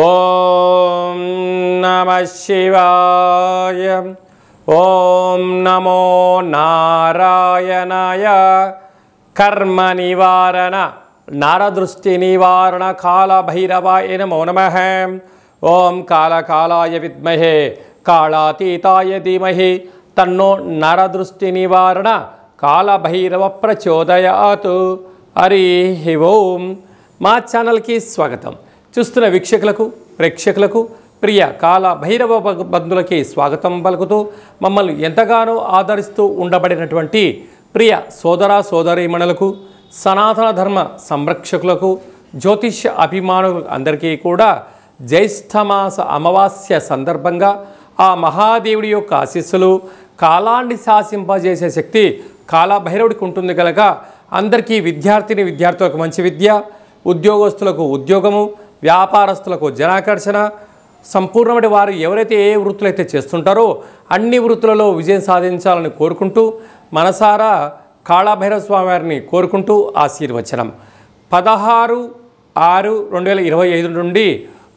ఓం నమః శివాయ. ఓం నమో నారాయణాయ. కర్మ నివారణ నరదృష్టి నివారణ కాళభైరవాయ నమో నమః. ఓం కాళకాళాయ విద్మహే కాళాతీతాయ ధీమహి తన్నో నరదృష్టి నివారణ కాళభైరవ ప్రచోదయాతు. హరి ఓం. మా ఛానల్కి స్వాగతం. చూస్తున్న వీక్షకులకు ప్రేక్షకులకు ప్రియ కాళభైరవ బంధువులకి స్వాగతం పలుకుతూ మమ్మల్ని ఎంతగానో ఆదరిస్తూ ఉండబడినటువంటి ప్రియ సోదర సోదరీమణులకు సనాతన ధర్మ సంరక్షకులకు జ్యోతిష్య అభిమానులకు అందరికీ కూడా జ్యేష్ఠమాస అమావాస్య సందర్భంగా ఆ మహాదేవుడి యొక్క ఆశీస్సులు కాలాన్ని శాసింపజేసే శక్తి కాళభైరవుడికి ఉంటుంది కనుక అందరికీ విద్యార్థులకు మంచి విద్య, ఉద్యోగస్తులకు ఉద్యోగము, వ్యాపారస్తులకు జనాకర్షణ, సంపూర్ణమైన వారు ఎవరైతే ఏ వృత్తులు అయితే చేస్తుంటారో అన్ని వృత్తులలో విజయం సాధించాలని కోరుకుంటూ మనసారా కాళభైరవ స్వామి వారిని కోరుకుంటూ ఆశీర్వచనం. 16/6/2025 నుండి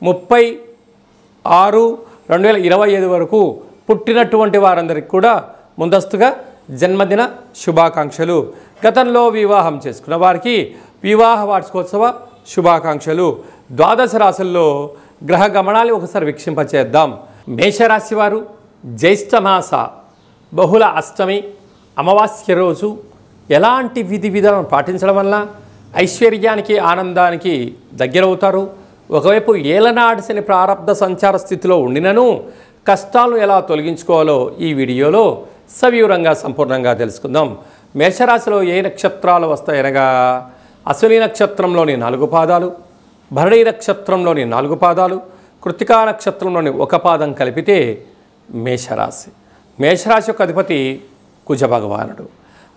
30/6/2025 వరకు పుట్టినటువంటి వారందరికీ కూడా ముందస్తుగా జన్మదిన శుభాకాంక్షలు. గతంలో వివాహం చేసుకున్న వారికి వివాహ వార్షికోత్సవ శుభాకాంక్షలు. ద్వాదశ రాశుల్లో గ్రహ గమనాలు ఒకసారి వీక్షింపచేద్దాం. మేషరాశి వారు జ్యేష్ఠమాస బహుళ అష్టమి అమావాస్య రోజు ఎలాంటి విధి విధానం పాటించడం వల్ల ఐశ్వర్యానికి ఆనందానికి దగ్గరవుతారు. ఒకవైపు ఏలనాటి శని ప్రారంధ సంచార స్థితిలో ఉండినను కష్టాలను ఎలా తొలగించుకోవాలో ఈ వీడియోలో సవివరంగా సంపూర్ణంగా తెలుసుకుందాం. మేషరాశిలో ఏ నక్షత్రాలు వస్తాయనగా అశ్విని నక్షత్రంలోని 4 పాదాలు, భరణి నక్షత్రంలోని 4 పాదాలు, కృత్తికా నక్షత్రంలోని 1 పాదం కలిపితే మేషరాశి. మేషరాశి యొక్క అధిపతి కుజ భగవానుడు.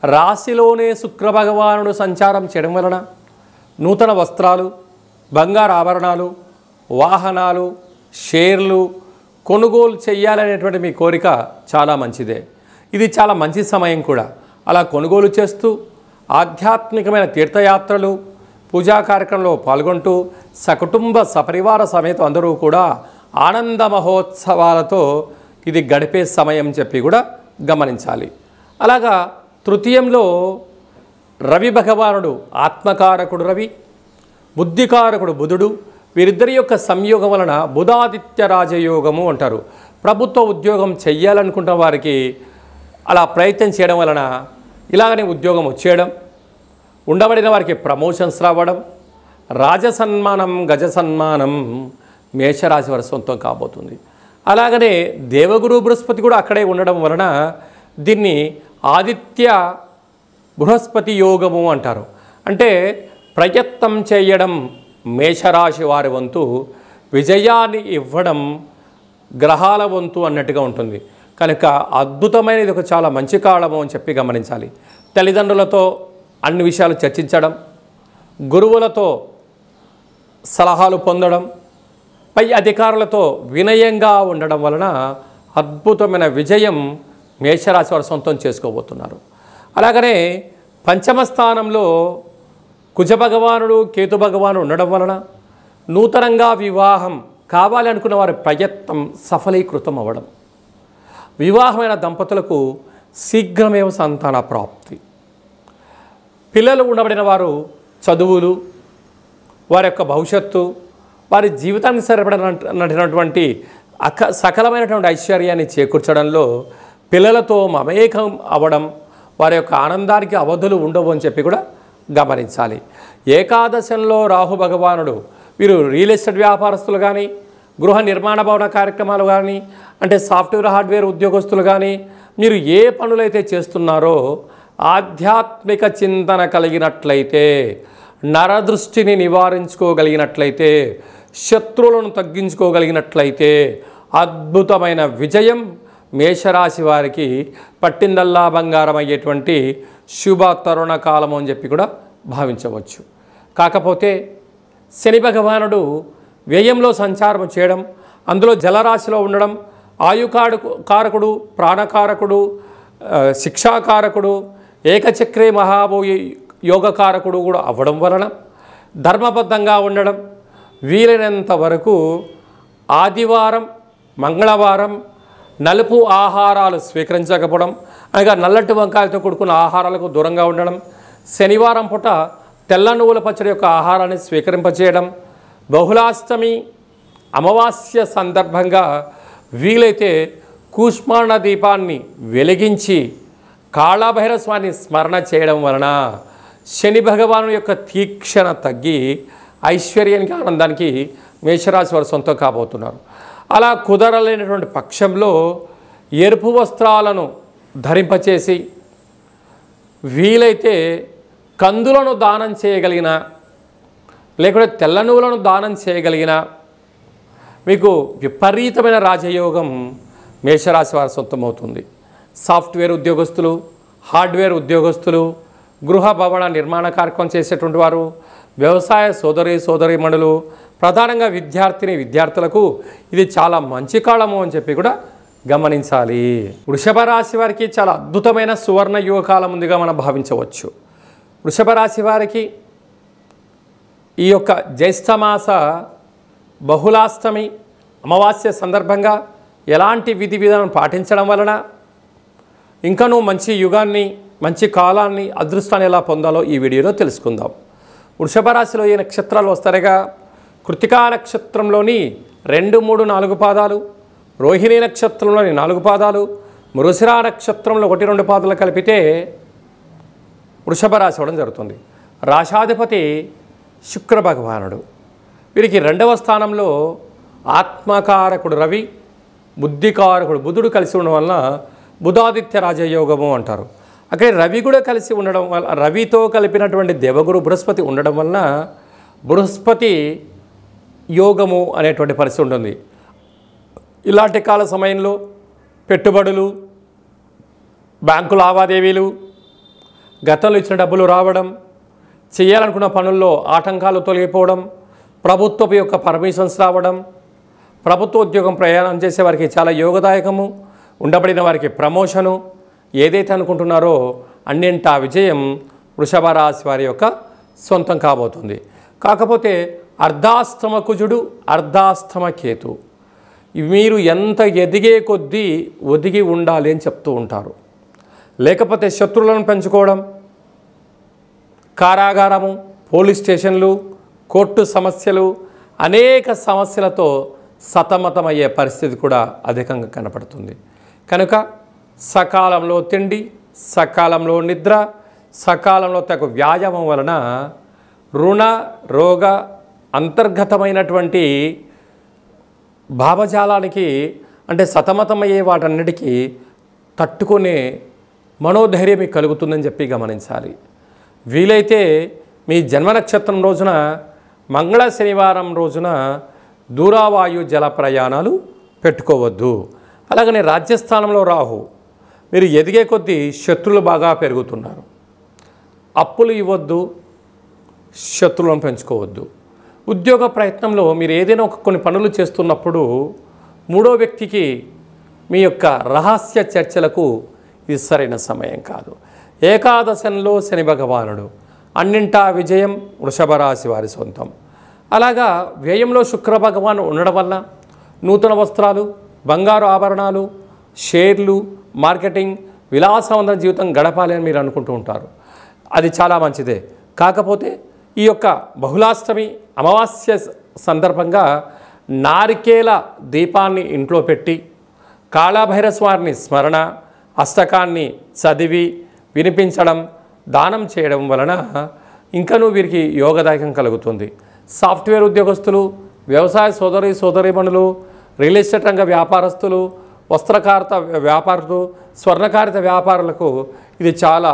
రాశిలోనే శుక్ర భగవానుడు సంచారం చేయడం వలన నూతన వస్త్రాలు, బంగారు ఆభరణాలు, వాహనాలు, షేర్లు కొనుగోలు చేయాలనేటువంటి మీ కోరిక చాలా మంచిదే. ఇది చాలా మంచి సమయం కూడా. అలా కొనుగోలు చేస్తూ ఆధ్యాత్మికమైన తీర్థయాత్రలు, పూజా కార్యక్రమంలో పాల్గొంటూ సకుటుంబ సపరివార సమేతం అందరూ కూడా ఆనంద మహోత్సవాలతో ఇది గడిపే సమయం చెప్పి కూడా గమనించాలి. అలాగా తృతీయంలో రవి భగవానుడు, ఆత్మకారకుడు రవి, బుద్ధికారకుడు బుధుడు, వీరిద్దరి యొక్క సంయోగం వలన బుధాదిత్య రాజయోగము అంటారు. ప్రభుత్వ ఉద్యోగం చెయ్యాలనుకుంటున్న వారికి అలా ప్రయత్నం చేయడం వలన ఇలాగనే ఉద్యోగం వచ్చేయడం, ఉండబడిన వారికి ప్రమోషన్స్ రావడం, రాజసన్మానం గజ సన్మానం మేషరాశి వారి సొంతం కాబోతుంది. అలాగనే దేవగురు బృహస్పతి కూడా అక్కడే ఉండడం వలన దీన్ని ఆదిత్య బృహస్పతి యోగము అంటారు. అంటే ప్రయత్నం చేయడం మేషరాశి వారి వంతు, విజయాన్ని ఇవ్వడం గ్రహాల వంతు అన్నట్టుగా ఉంటుంది. కనుక అద్భుతమైనది, ఒక చాలా మంచి కాలము అని చెప్పి గమనించాలి. తల్లిదండ్రులతో అన్ని విషయాలు చర్చించడం, గురువులతో సలహాలు పొందడం, పై అధికారులతో వినయంగా ఉండడం వలన అద్భుతమైన విజయం మేషరాశి వారు సొంతం చేసుకోబోతున్నారు. అలాగనే పంచమ స్థానంలో కుజ భగవానుడు, కేతు భగవానుడు ఉండడం వలన నూతనంగా వివాహం కావాలి అనుకున్న వారి ప్రయత్నం సఫలీకృతం అవ్వడం, వివాహమైన దంపతులకు శీఘ్రమేవ సంతాన ప్రాప్తి, పిల్లలు ఉండబడిన వారు చదువులు, వారి యొక్క భవిష్యత్తు, వారి జీవితానికి సరిపడినటువంటి సకలమైనటువంటి ఐశ్వర్యాన్ని చేకూర్చడంలో పిల్లలతో మమేకం అవ్వడం, వారి యొక్క ఆనందానికి అవధులు ఉండవు అని చెప్పి కూడా గమనించాలి. ఏకాదశంలో రాహు భగవానుడు, వీరు రియల్ ఎస్టేట్ వ్యాపారస్తులు కానీ, గృహ నిర్మాణ భవన కార్యక్రమాలు కానీ, అంటే సాఫ్ట్వేర్ హార్డ్వేర్ ఉద్యోగస్తులు కానీ, మీరు ఏ పనులైతే చేస్తున్నారో ఆధ్యాత్మిక చింతన కలిగినట్లయితే, నరదృష్టిని నివారించుకోగలిగినట్లయితే, శత్రువులను తగ్గించుకోగలిగినట్లయితే అద్భుతమైన విజయం మేషరాశి వారికి పట్టిందల్లా బంగారం అయ్యేటువంటి శుభ తరుణ కాలము అని చెప్పి కూడా భావించవచ్చు. కాకపోతే శని భగవానుడు వ్యయంలో సంచారం చేయడం, అందులో జలరాశిలో ఉండడం, ఆయుకారకుడు, ప్రాణకారకుడు, శిక్షాకారకుడు, ఏకచక్రే మహాభోగి యోగకారకుడు కూడా అవ్వడం వలన ధర్మబద్ధంగా ఉండడం, వీలైనంత వరకు ఆదివారం, మంగళవారం నలుపు ఆహారాలు స్వీకరించకపోవడం, అనగా నల్లటి వంకాయలతో కూడుకున్న ఆహారాలకు దూరంగా ఉండడం, శనివారం పూట తెల్ల నువ్వుల పచ్చడి యొక్క ఆహారాన్ని స్వీకరింపచేయడం, బహుళాష్టమి అమావాస్య సందర్భంగా వీలైతే కూష్మాండ దీపాన్ని వెలిగించి కాళభైరవ స్వామిని స్మరణ చేయడం వలన శని భగవాను యొక్క తీక్షణ తగ్గి ఐశ్వర్యానికి, ఆనందానికి మేషరాశి వారు సొంతం కాబోతున్నారు. అలా కుదరలేనటువంటి పక్షంలో ఎరుపు వస్త్రాలను ధరింపచేసి వీలైతే కందులను దానం చేయగలిగిన, లేకుంటే తెల్ల నువ్వులను దానం చేయగలిగిన మీకు విపరీతమైన రాజయోగం మేషరాశి వారి సొంతమవుతుంది. సాఫ్ట్వేర్ ఉద్యోగస్తులు, హార్డ్వేర్ ఉద్యోగస్తులు, గృహ భవన నిర్మాణ కార్యక్రమం చేసేటువంటి వారు, వ్యవసాయ సోదరీమణులు, ప్రధానంగా విద్యార్థులకు ఇది చాలా మంచి కాలము అని చెప్పి కూడా గమనించాలి. వృషభ రాశి వారికి చాలా అద్భుతమైన సువర్ణ యుగకాలం ఉందిగా మనం భావించవచ్చు. వృషభ రాశి వారికి ఈ యొక్క జ్యేష్ఠమాస బహుళాష్టమి అమావాస్య సందర్భంగా ఎలాంటి విధి విధానం పాటించడం వలన ఇంకనూ మంచి యుగాన్ని, మంచి కాలాన్ని, అదృష్టాన్ని ఎలా పొందాలో ఈ వీడియోలో తెలుసుకుందాం. వృషభ రాశిలో ఏ నక్షత్రాలు వస్తారుగా? కృతికా నక్షత్రంలోని 2, 3, 4 పాదాలు, రోహిణి నక్షత్రంలోని 4 పాదాలు, మృగశిర నక్షత్రంలో 1, 2 పాదాలు కలిపితే వృషభ రాశి అవ్వడం జరుగుతుంది. రాశాధిపతి శుక్ర భగవానుడు. వీరికి 2వ స్థానంలో ఆత్మకారకుడు రవి, బుద్ధికారకుడు బుధుడు కలిసి ఉండడం వలన బుధాదిత్య రాజయోగము అంటారు. అక్కడ రవి కూడా కలిసి ఉండడం వల్ల, రవితో కలిపినటువంటి దేవగురు బృహస్పతి ఉండడం వలన బృహస్పతి యోగము అనేటువంటి పరిస్థితి ఉంటుంది. ఇలాంటి కాల సమయంలో పెట్టుబడులు, బ్యాంకు లావాదేవీలు, గతంలో ఇచ్చిన డబ్బులు రావడం, చేయాలనుకున్న పనుల్లో ఆటంకాలు తొలగిపోవడం, ప్రభుత్వపు యొక్క పర్మిషన్స్ రావడం, ప్రభుత్వ ఉద్యోగం ప్రయాణం చేసే వారికి చాలా యోగదాయకము, ఉండబడిన వారికి ప్రమోషను, ఏదైతే అనుకుంటున్నారో అన్నింటా విజయం వృషభ రాశి వారి యొక్క సొంతం కాబోతుంది. కాకపోతే అర్ధాష్టమ కుజుడు, అర్ధాష్టమ కేతు, మీరు ఎంత ఎదిగే కొద్దీ ఒదిగి ఉండాలి అని చెప్తూ ఉంటారు. లేకపోతే శత్రువులను పెంచుకోవడం, కారాగారము, పోలీస్ స్టేషన్లు, కోర్టు సమస్యలు, అనేక సమస్యలతో సతమతమయ్యే పరిస్థితి కూడా అధికంగా కనపడుతుంది. కనుక సకాలంలో తిండి, సకాలంలో నిద్ర, సకాలంలో తగు వ్యాయామం వలన రుణ, రోగ, అంతర్గతమైనటువంటి భావజాలానికి, అంటే సతమతమయ్యే వాటన్నిటికీ తట్టుకునే మనోధైర్యం మీకు కలుగుతుందని చెప్పి గమనించాలి. వీలైతే మీ జన్మ నక్షత్రం రోజున మంగళ శనివారం రోజున దూరావాయు జల ప్రయాణాలు పెట్టుకోవద్దు. అలాగనే రాజ్యస్థానంలో రాహు, మీరు ఎదిగే కొద్దీ శత్రువులు బాగా పెరుగుతున్నారు. అప్పులు ఇవ్వద్దు, శత్రువులను పెంచుకోవద్దు. ఉద్యోగ ప్రయత్నంలో మీరు ఏదైనా కొన్ని పనులు చేస్తున్నప్పుడు 3వ వ్యక్తికి మీ యొక్క రహస్య చర్చలకు ఇది సరైన సమయం కాదు. ఏకాదశంలో శని భగవానుడు, అన్నింటా విజయం వృషభ రాశి వారి సొంతం. అలాగా వ్యయంలో శుక్ర భగవాను ఉండడం వల్ల నూతన వస్త్రాలు, బంగారు ఆభరణాలు, షేర్లు, మార్కెటింగ్, విలాసవంతమైన జీవితం గడపాలి అని మీరు అనుకుంటూ ఉంటారు. అది చాలా మంచిదే. కాకపోతే ఈ యొక్క బహుళాష్టమి అమావాస్య సందర్భంగా నారికేల దీపాన్ని ఇంట్లో పెట్టి కాళభైరవ స్వామిని స్మరణ, అష్టకాన్ని చదివి వినిపించడం, దానం చేయడం వలన ఇంకనూ వీరికి యోగదాయకం కలుగుతుంది. సాఫ్ట్వేర్ ఉద్యోగస్తులు, వ్యవసాయ సోదరీమణులు, రియల్ ఎస్టేట్ రంగ వ్యాపారస్తులు, వస్త్రకారిత వ్యాపారులు, స్వర్ణకారిత వ్యాపారులకు ఇది చాలా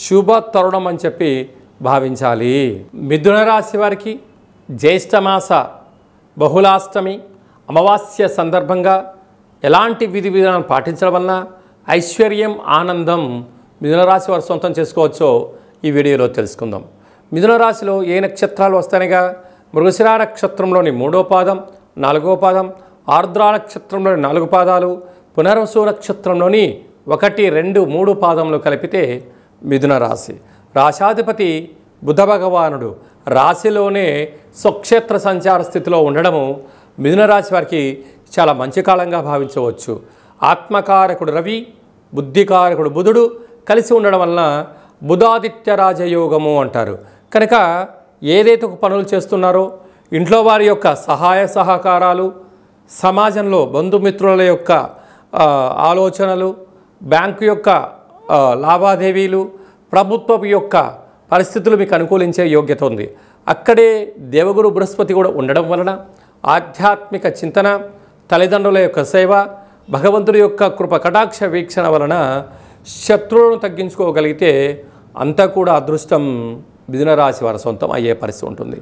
శుభ తరుణం అని చెప్పి భావించాలి. మిథున రాశి వారికి జ్యేష్ఠమాస బహుళాష్టమి అమావాస్య సందర్భంగా ఎలాంటి విధి విధానం పాటించడం వలన ఐశ్వర్యం, ఆనందం మిథున రాశి వారు సొంతం చేసుకోవచ్చో ఈ వీడియోలో తెలుసుకుందాం. మిథున రాశిలో ఏ నక్షత్రాలు వస్తాయిగా? మృగశిర నక్షత్రంలోని 3వ పాదం, 4వ పాదం, ఆర్ద్ర నక్షత్రంలోని 4 పాదాలు, పునర్వసు నక్షత్రంలోని 1, 2, 3 పాదములు కలిపితే మిథున రాశి. రాశాధిపతి బుధ భగవానుడు, రాశిలోనే స్వక్షేత్ర సంచార స్థితిలో ఉండడము మిథున రాశి వారికి చాలా మంచి కాలంగా భావించవచ్చు. ఆత్మకారకుడు రవి, బుద్ధికారకుడు బుధుడు కలిసి ఉండడం వలన బుధాదిత్య రాజయోగము అంటారు. కనుక ఏదైతే పనులు చేస్తున్నారో ఇంట్లో వారి యొక్క సహాయ సహకారాలు, సమాజంలో బంధుమిత్రుల యొక్క ఆలోచనలు, బ్యాంకు యొక్క లావాదేవీలు, ప్రభుత్వం యొక్క పరిస్థితులు మీకు అనుకూలించే యోగ్యత ఉంది. అక్కడే దేవగురు బృహస్పతి కూడా ఉండడం వలన ఆధ్యాత్మిక చింతన, తల్లిదండ్రుల యొక్క సేవ, భగవంతుడి యొక్క కృప కటాక్ష వీక్షణ వలన శత్రువులను తగ్గించుకోగలిగితే అంతా కూడా అదృష్టం మిథున రాశి వారి సొంతం అయ్యే పరిస్థితి ఉంటుంది.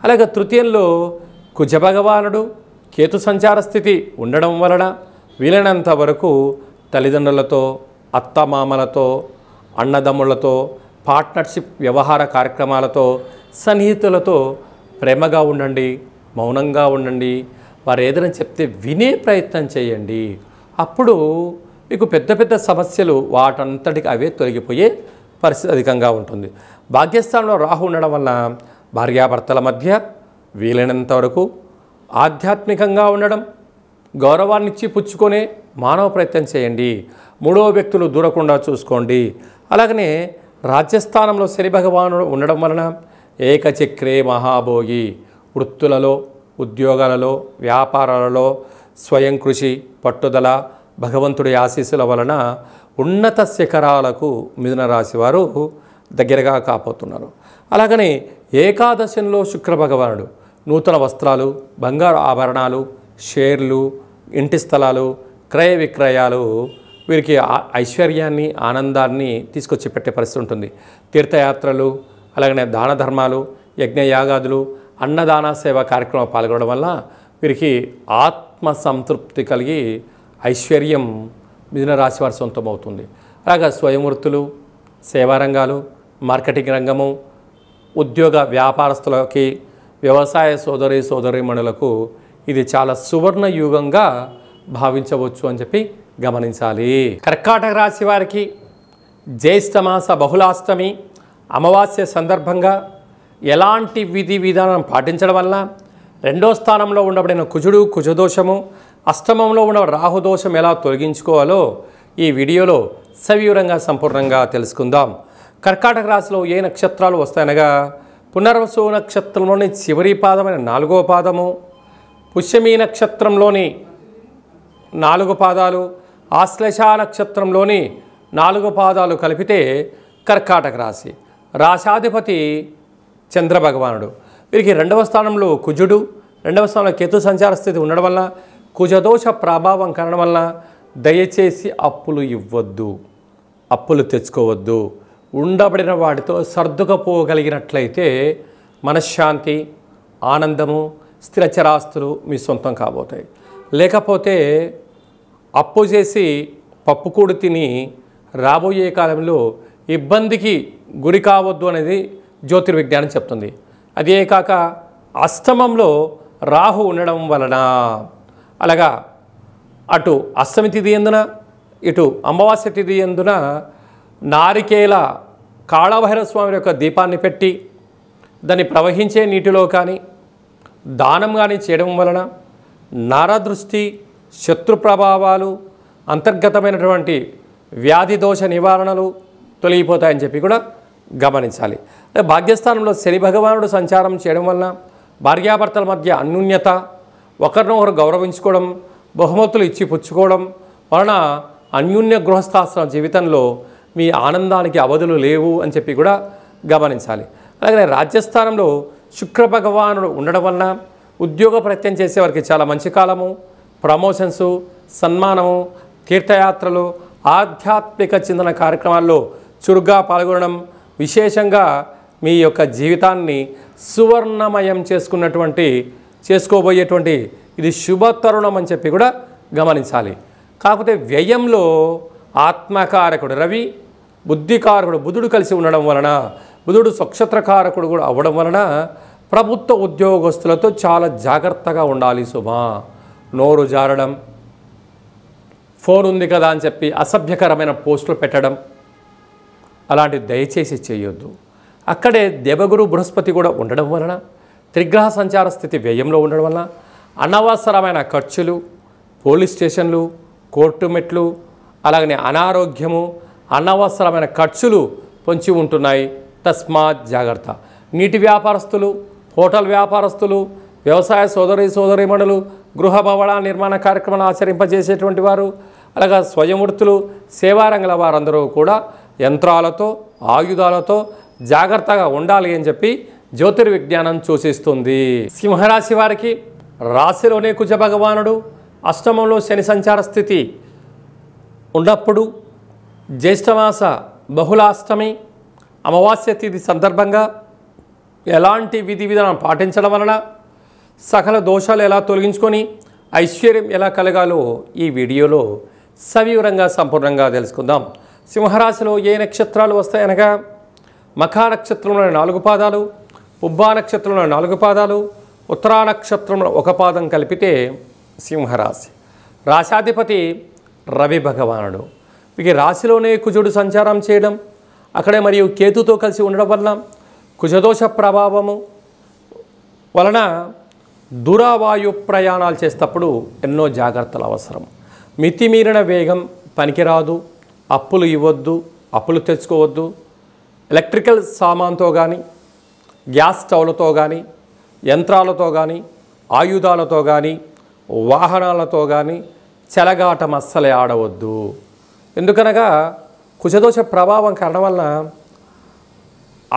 అలాగే తృతీయంలో కుజ భగవానుడు కేతు సంచార స్థితి ఉండడం వలన వీలైనంత వరకు తల్లిదండ్రులతో, అత్తమామలతో, అన్నదమ్ములతో, పార్ట్నర్షిప్ వ్యవహార కార్యక్రమాలతో, సన్నిహితులతో ప్రేమగా ఉండండి, మౌనంగా ఉండండి. వారు ఏదైనా చెప్తే వినే ప్రయత్నం చేయండి. అప్పుడు మీకు పెద్ద పెద్ద సమస్యలు వాటంతటికి అవే తొలగిపోయే పరిస్థితి అధికంగా ఉంటుంది. భాగ్యస్థానంలో రాహు ఉండడం వల్ల భార్యాభర్తల మధ్య వీలైనంత వరకు ఆధ్యాత్మికంగా ఉండడం, గౌరవాన్నిచ్చి పుచ్చుకొనే మానవ ప్రయత్నం చేయండి. మూడవ వ్యక్తులు దూరకుండా చూసుకోండి. అలాగనే రాజ్యస్థానంలో శని భగవానుడు ఉండడం వలన ఏకచక్రే మహాభోగి, వృత్తులలో, ఉద్యోగాలలో, వ్యాపారాలలో స్వయం కృషి, పట్టుదల, భగవంతుడి ఆశీస్సుల వలన ఉన్నత శిఖరాలకు మిథున రాశి వారు దగ్గరగా కాపోతున్నారు. అలాగనే ఏకాదశంలో శుక్ర భగవానుడు నూతన వస్త్రాలు, బంగారు ఆభరణాలు, షేర్లు, ఇంటి స్థలాలు, క్రయ విక్రయాలు వీరికి ఐశ్వర్యాన్ని, ఆనందాన్ని తీసుకొచ్చి పెట్టే పరిస్థితి ఉంటుంది. తీర్థయాత్రలు, అలాగనే దాన ధర్మాలు, యజ్ఞయాగాదులు, అన్నదాన సేవ కార్యక్రమాలు పాల్గొనడం వల్ల వీరికి ఆత్మ సంతృప్తి కలిగి ఐశ్వర్యం మిథున రాశి వారి సొంతం అవుతుంది. అలాగా స్వయం వృత్తులు, సేవారంగాలు, మార్కెటింగ్ రంగము, ఉద్యోగ వ్యాపారస్తులకి, వ్యవసాయ సోదరీమణులకు ఇది చాలా సువర్ణ యుగంగా భావించవచ్చు అని చెప్పి గమనించాలి. కర్కాటక రాశి వారికి జ్యేష్ఠమాస బహుళాష్టమి అమావాస్య సందర్భంగా ఎలాంటి విధి విధానం పాటించడం వల్ల రెండో స్థానంలో ఉండబడిన కుజుడు, కుజదోషము, అష్టమంలో ఉన్న రాహుదోషం ఎలా తొలగించుకోవాలో ఈ వీడియోలో సవివరంగా సంపూర్ణంగా తెలుసుకుందాం. కర్కాటక రాశిలో ఏ నక్షత్రాలు వస్తాయనగా పునర్వసు నక్షత్రంలోని చివరి పాదమైన 4వ పాదము, పుష్యమి నక్షత్రంలోని 4 పాదాలు, ఆశ్లేష నక్షత్రంలోని 4 పాదాలు కలిపితే కర్కాటక రాశి. రాశాధిపతి చంద్రభగవానుడు. వీరికి 2వ స్థానంలో కుజుడు, 2వ స్థానంలో కేతు సంచార స్థితి ఉండడం వల్ల కుజదోష ప్రభావం కారణం వల్ల దయచేసి అప్పులు ఇవ్వద్దు, అప్పులు తెచ్చుకోవద్దు. ఉండబడిన వాటితో సర్దుకపోగలిగినట్లయితే మనశ్శాంతి, ఆనందము, స్థిరచరాస్తులు మీ సొంతం కాబోతాయి. లేకపోతే అప్పు చేసి పప్పుకూడు తిని రాబోయే కాలంలో ఇబ్బందికి గురి కావద్దు అనేది జ్యోతిర్విజ్ఞానం చెప్తుంది. అదే కాక అష్టమంలో రాహు ఉండడం వలన అలాగా అటు అష్టమి తిథి ఎందున, ఇటు అమావాస్య తిథి ఎందున నారికేల కాళభైరవ స్వామి యొక్క దీపాన్ని పెట్టి దాన్ని ప్రవహించే నీటిలో కానీ దానం కానీ చేయడం వలన నరదృష్టి, శత్రు ప్రభావాలు, అంతర్గతమైనటువంటి వ్యాధి దోష నివారణలు తొలగిపోతాయని చెప్పి కూడా గమనించాలి. భాగ్యస్థానంలో శని భగవానుడు సంచారం చేయడం వలన భార్యాభర్తల మధ్య అన్యోన్యత, ఒకరినొకరు గౌరవించుకోవడం, బహుమతులు ఇచ్చి పుచ్చుకోవడం వలన అన్యోన్య గృహస్థాశ్రమ జీవితంలో మీ ఆనందానికి అవధులు లేవు అని చెప్పి కూడా గమనించాలి. అలాగే రాజ్యస్థానంలో శుక్ర భగవానుడు ఉండడం వలన ఉద్యోగ ప్రయత్నం చేసేవారికి చాలా మంచి కాలము. ప్రమోషన్సు, సన్మానము, తీర్థయాత్రలు, ఆధ్యాత్మిక చింతన కార్యక్రమాల్లో చురుగ్గా పాల్గొనడం, విశేషంగా మీ యొక్క జీవితాన్ని సువర్ణమయం చేసుకోబోయేటువంటి ఇది శుభ తరుణం అని చెప్పి కూడా గమనించాలి. కాకపోతే వ్యయంలో ఆత్మకారకుడు రవి, బుద్ధికారకుడు బుధుడు కలిసి ఉండడం వలన, బుధుడు స్వక్షత్రకారకుడు కూడా అవ్వడం వలన ప్రభుత్వ ఉద్యోగస్తులతో చాలా జాగ్రత్తగా ఉండాలి సుమా. నోరు జారడం, ఫోన్ ఉంది కదా అని చెప్పి అసభ్యకరమైన పోస్టులు పెట్టడం అలాంటివి దయచేసి చేయొద్దు. అక్కడే దేవగురు బృహస్పతి కూడా ఉండడం వలన త్రిగ్రహ సంచార స్థితి వ్యయంలో ఉండడం వలన అనవసరమైన ఖర్చులు, పోలీస్ స్టేషన్లు, కోర్టు మెట్లు, అలాగనే అనారోగ్యము, అనవసరమైన ఖర్చులు పొంచి ఉంటున్నాయి. తస్మాత్ జాగ్రత్త. నీటి వ్యాపారస్తులు, హోటల్ వ్యాపారస్తులు, వ్యవసాయ సోదరీమణులు, గృహ భవన నిర్మాణ కార్యక్రమాలు ఆచరింపజేసేటువంటి వారు, అలాగా స్వయం వృత్తులు, సేవారంగల వారందరూ కూడా యంత్రాలతో, ఆయుధాలతో జాగ్రత్తగా ఉండాలి అని చెప్పి జ్యోతిర్విజ్ఞానం సూచిస్తుంది. సింహరాశి వారికి రాశిలోనే కుజ భగవానుడు, అష్టమంలో శని సంచార స్థితి ఉన్నప్పుడు జ్యేష్ఠమాస బహుళాష్టమి అమావాస్య తిథి సందర్భంగా ఎలాంటి విధి విధానం పాటించడం వలన సకల దోషాలు ఎలా తొలగించుకొని ఐశ్వర్యం ఎలా కలగాలో ఈ వీడియోలో సవివరంగా సంపూర్ణంగా తెలుసుకుందాం. సింహరాశిలో ఏ నక్షత్రాలు వస్తాయనగా మఖా నక్షత్రంలో 4 పాదాలు, పుబ్బా నక్షత్రంలో 4 పాదాలు, ఉత్తరా నక్షత్రంలో 1 పాదం కలిపితే సింహరాశి. రాశాధిపతి రవి భగవానుడు. వీరికి రాశిలోనే కుజుడు సంచారం చేయడం, అక్కడే మరియు కేతుతో కలిసి ఉండడం వలన కుజదోష ప్రభావము వలన దూరవాయు ప్రయాణాలు చేసేటప్పుడు ఎన్నో జాగ్రత్తలు అవసరం. మితిమీరిన వేగం పనికిరాదు. అప్పులు ఇవ్వద్దు, అప్పులు తెచ్చుకోవద్దు. ఎలక్ట్రికల్ సామాన్తో కానీ, గ్యాస్ స్టవ్లతో కానీ, యంత్రాలతో కానీ, ఆయుధాలతో కానీ, వాహనాలతో కానీ చెలగాటం అస్సలే ఆడవద్దు. ఎందుకనగా కుజదోష ప్రభావం కారణం వలన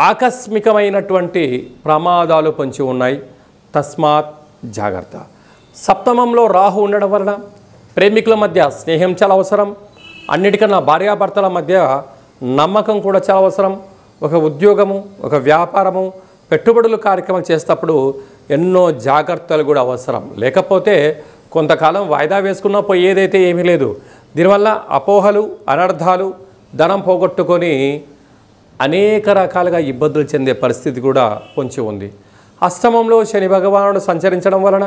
ఆకస్మికమైనటువంటి ప్రమాదాలు పొంచి ఉన్నాయి. తస్మాత్ జాగ్రత్త. సప్తమంలో రాహు ఉండడం వలన ప్రేమికుల మధ్య స్నేహం చాలా అవసరం. అన్నిటికన్నా భార్యాభర్తల మధ్య నమ్మకం కూడా చాలా అవసరం. ఒక ఉద్యోగము, ఒక వ్యాపారము, పెట్టుబడులు కార్యక్రమం చేసేటప్పుడు ఎన్నో జాగ్రత్తలు కూడా అవసరం. లేకపోతే కొంతకాలం వాయిదా వేసుకున్నా పోయేదైతే ఏమీ లేదు. దీనివల్ల అపోహలు, అనర్థాలు, ధనం పోగొట్టుకొని అనేక రకాలుగా ఇబ్బందులు చెందే పరిస్థితి కూడా పొంచి ఉంది. అష్టమంలో శని భగవానుడు సంచరించడం వలన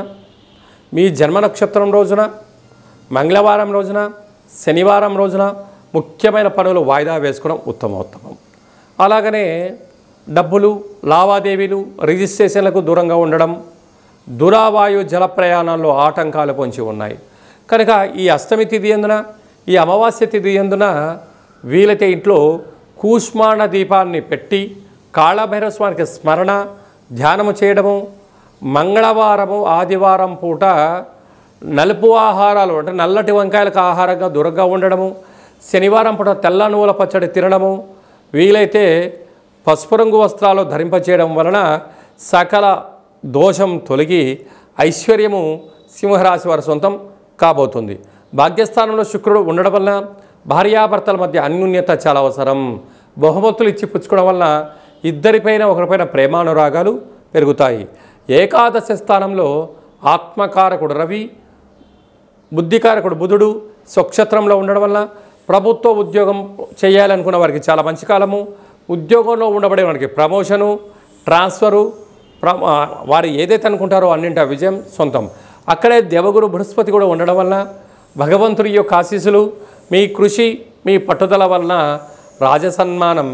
మీ జన్మ నక్షత్రం రోజున, మంగళవారం రోజున, శనివారం రోజున ముఖ్యమైన పనులు వాయిదా వేసుకోవడం ఉత్తమోత్తమం. అలాగనే డబ్బులు, లావాదేవీలు, రిజిస్ట్రేషన్లకు దూరంగా ఉండడం, దురావాయు జల ప్రయాణాల్లో ఆటంకాలు పొంచి ఉన్నాయి. కనుక ఈ అష్టమి తిథి ఎందున, ఈ అమావాస్య తిథి ఎందున వీలైతే ఇంట్లో కూష్మాణ దీపాన్ని పెట్టి కాళభైరవ స్వామికి స్మరణ, ధ్యానము చేయడము, మంగళవారము, ఆదివారం పూట నలుపు ఆహారాలు అంటే నల్లటి వంకాయలకు ఆహారంగా దూరంగా ఉండడము, శనివారం పూట తెల్ల నువ్వుల పచ్చడి తినడము, వీలైతే పసుపు రంగు వస్త్రాలు ధరింపచేయడం వలన సకల దోషం తొలగి ఐశ్వర్యము సింహరాశి వారి సొంతం కాబోతుంది. భాగ్యస్థానంలో శుక్రుడు ఉండడం వలన భార్యాభర్తల మధ్య అన్యోన్యత చాలా అవసరం. బహుమతులు ఇచ్చి పుచ్చుకోవడం వలన ఇద్దరిపైన ఒకరిపైన ప్రేమానురాగాలు పెరుగుతాయి. ఏకాదశ స్థానంలో ఆత్మకారకుడు రవి, బుద్ధికారకుడు బుధుడు స్వక్షేత్రంలో ఉండడం వలన ప్రభుత్వ ఉద్యోగం చేయాలనుకున్న వారికి చాలా మంచి కాలము. ఉద్యోగంలో ఉండబడే వారికి ప్రమోషను, ట్రాన్స్ఫరు, వారు ఏదైతే అనుకుంటారో అన్నింటి విజయం సొంతం. అక్కడే దేవగురు బృహస్పతి కూడా ఉండడం వలన భగవంతుడి యొక్క ఆశీస్సులు, మీ కృషి, మీ పట్టుదల వలన రాజసన్మానం,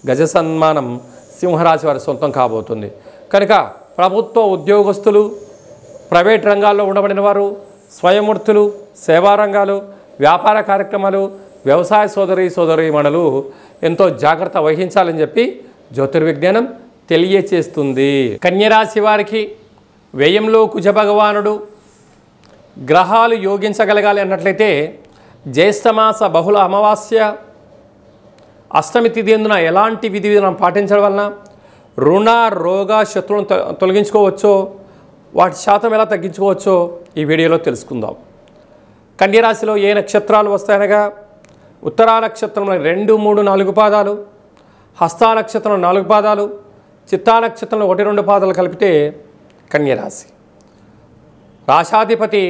గజసన్మానం సింహరాశి వారి సొంతం కాబోతుంది. కనుక ప్రభుత్వ ఉద్యోగస్తులు, ప్రైవేట్ రంగాల్లో ఉండబడిన వారు, స్వయం వృత్తులు, సేవా రంగాలు, వ్యాపార కార్యక్రమాలు, వ్యవసాయ సోదరీమణులు ఎంతో జాగ్రత్త వహించాలని చెప్పి జ్యోతిర్విజ్ఞానం తెలియచేస్తుంది. కన్యరాశి వారికి వ్యయంలో కుజ భగవానుడు, గ్రహాలు యోగించగలగాలి అన్నట్లయితే జ్యేష్ఠమాస బహుళ అమావాస్య అష్టమి తిథి ఎందున ఎలాంటి విధి విధానం పాటించడం వలన రుణ, రోగ, శత్రువులను తొలగించుకోవచ్చో, వాటి శాతం ఎలా తగ్గించుకోవచ్చో ఈ వీడియోలో తెలుసుకుందాం. కన్యరాశిలో ఏ నక్షత్రాలు వస్తాయనగా ఉత్తరా నక్షత్రంలో 2, 3, 4 పాదాలు, హస్తా నక్షత్రంలో 4 పాదాలు, చిత్తా నక్షత్రంలో 1, 2 పాదాలు కలిపితే కన్యరాశి. రాశాధిపతి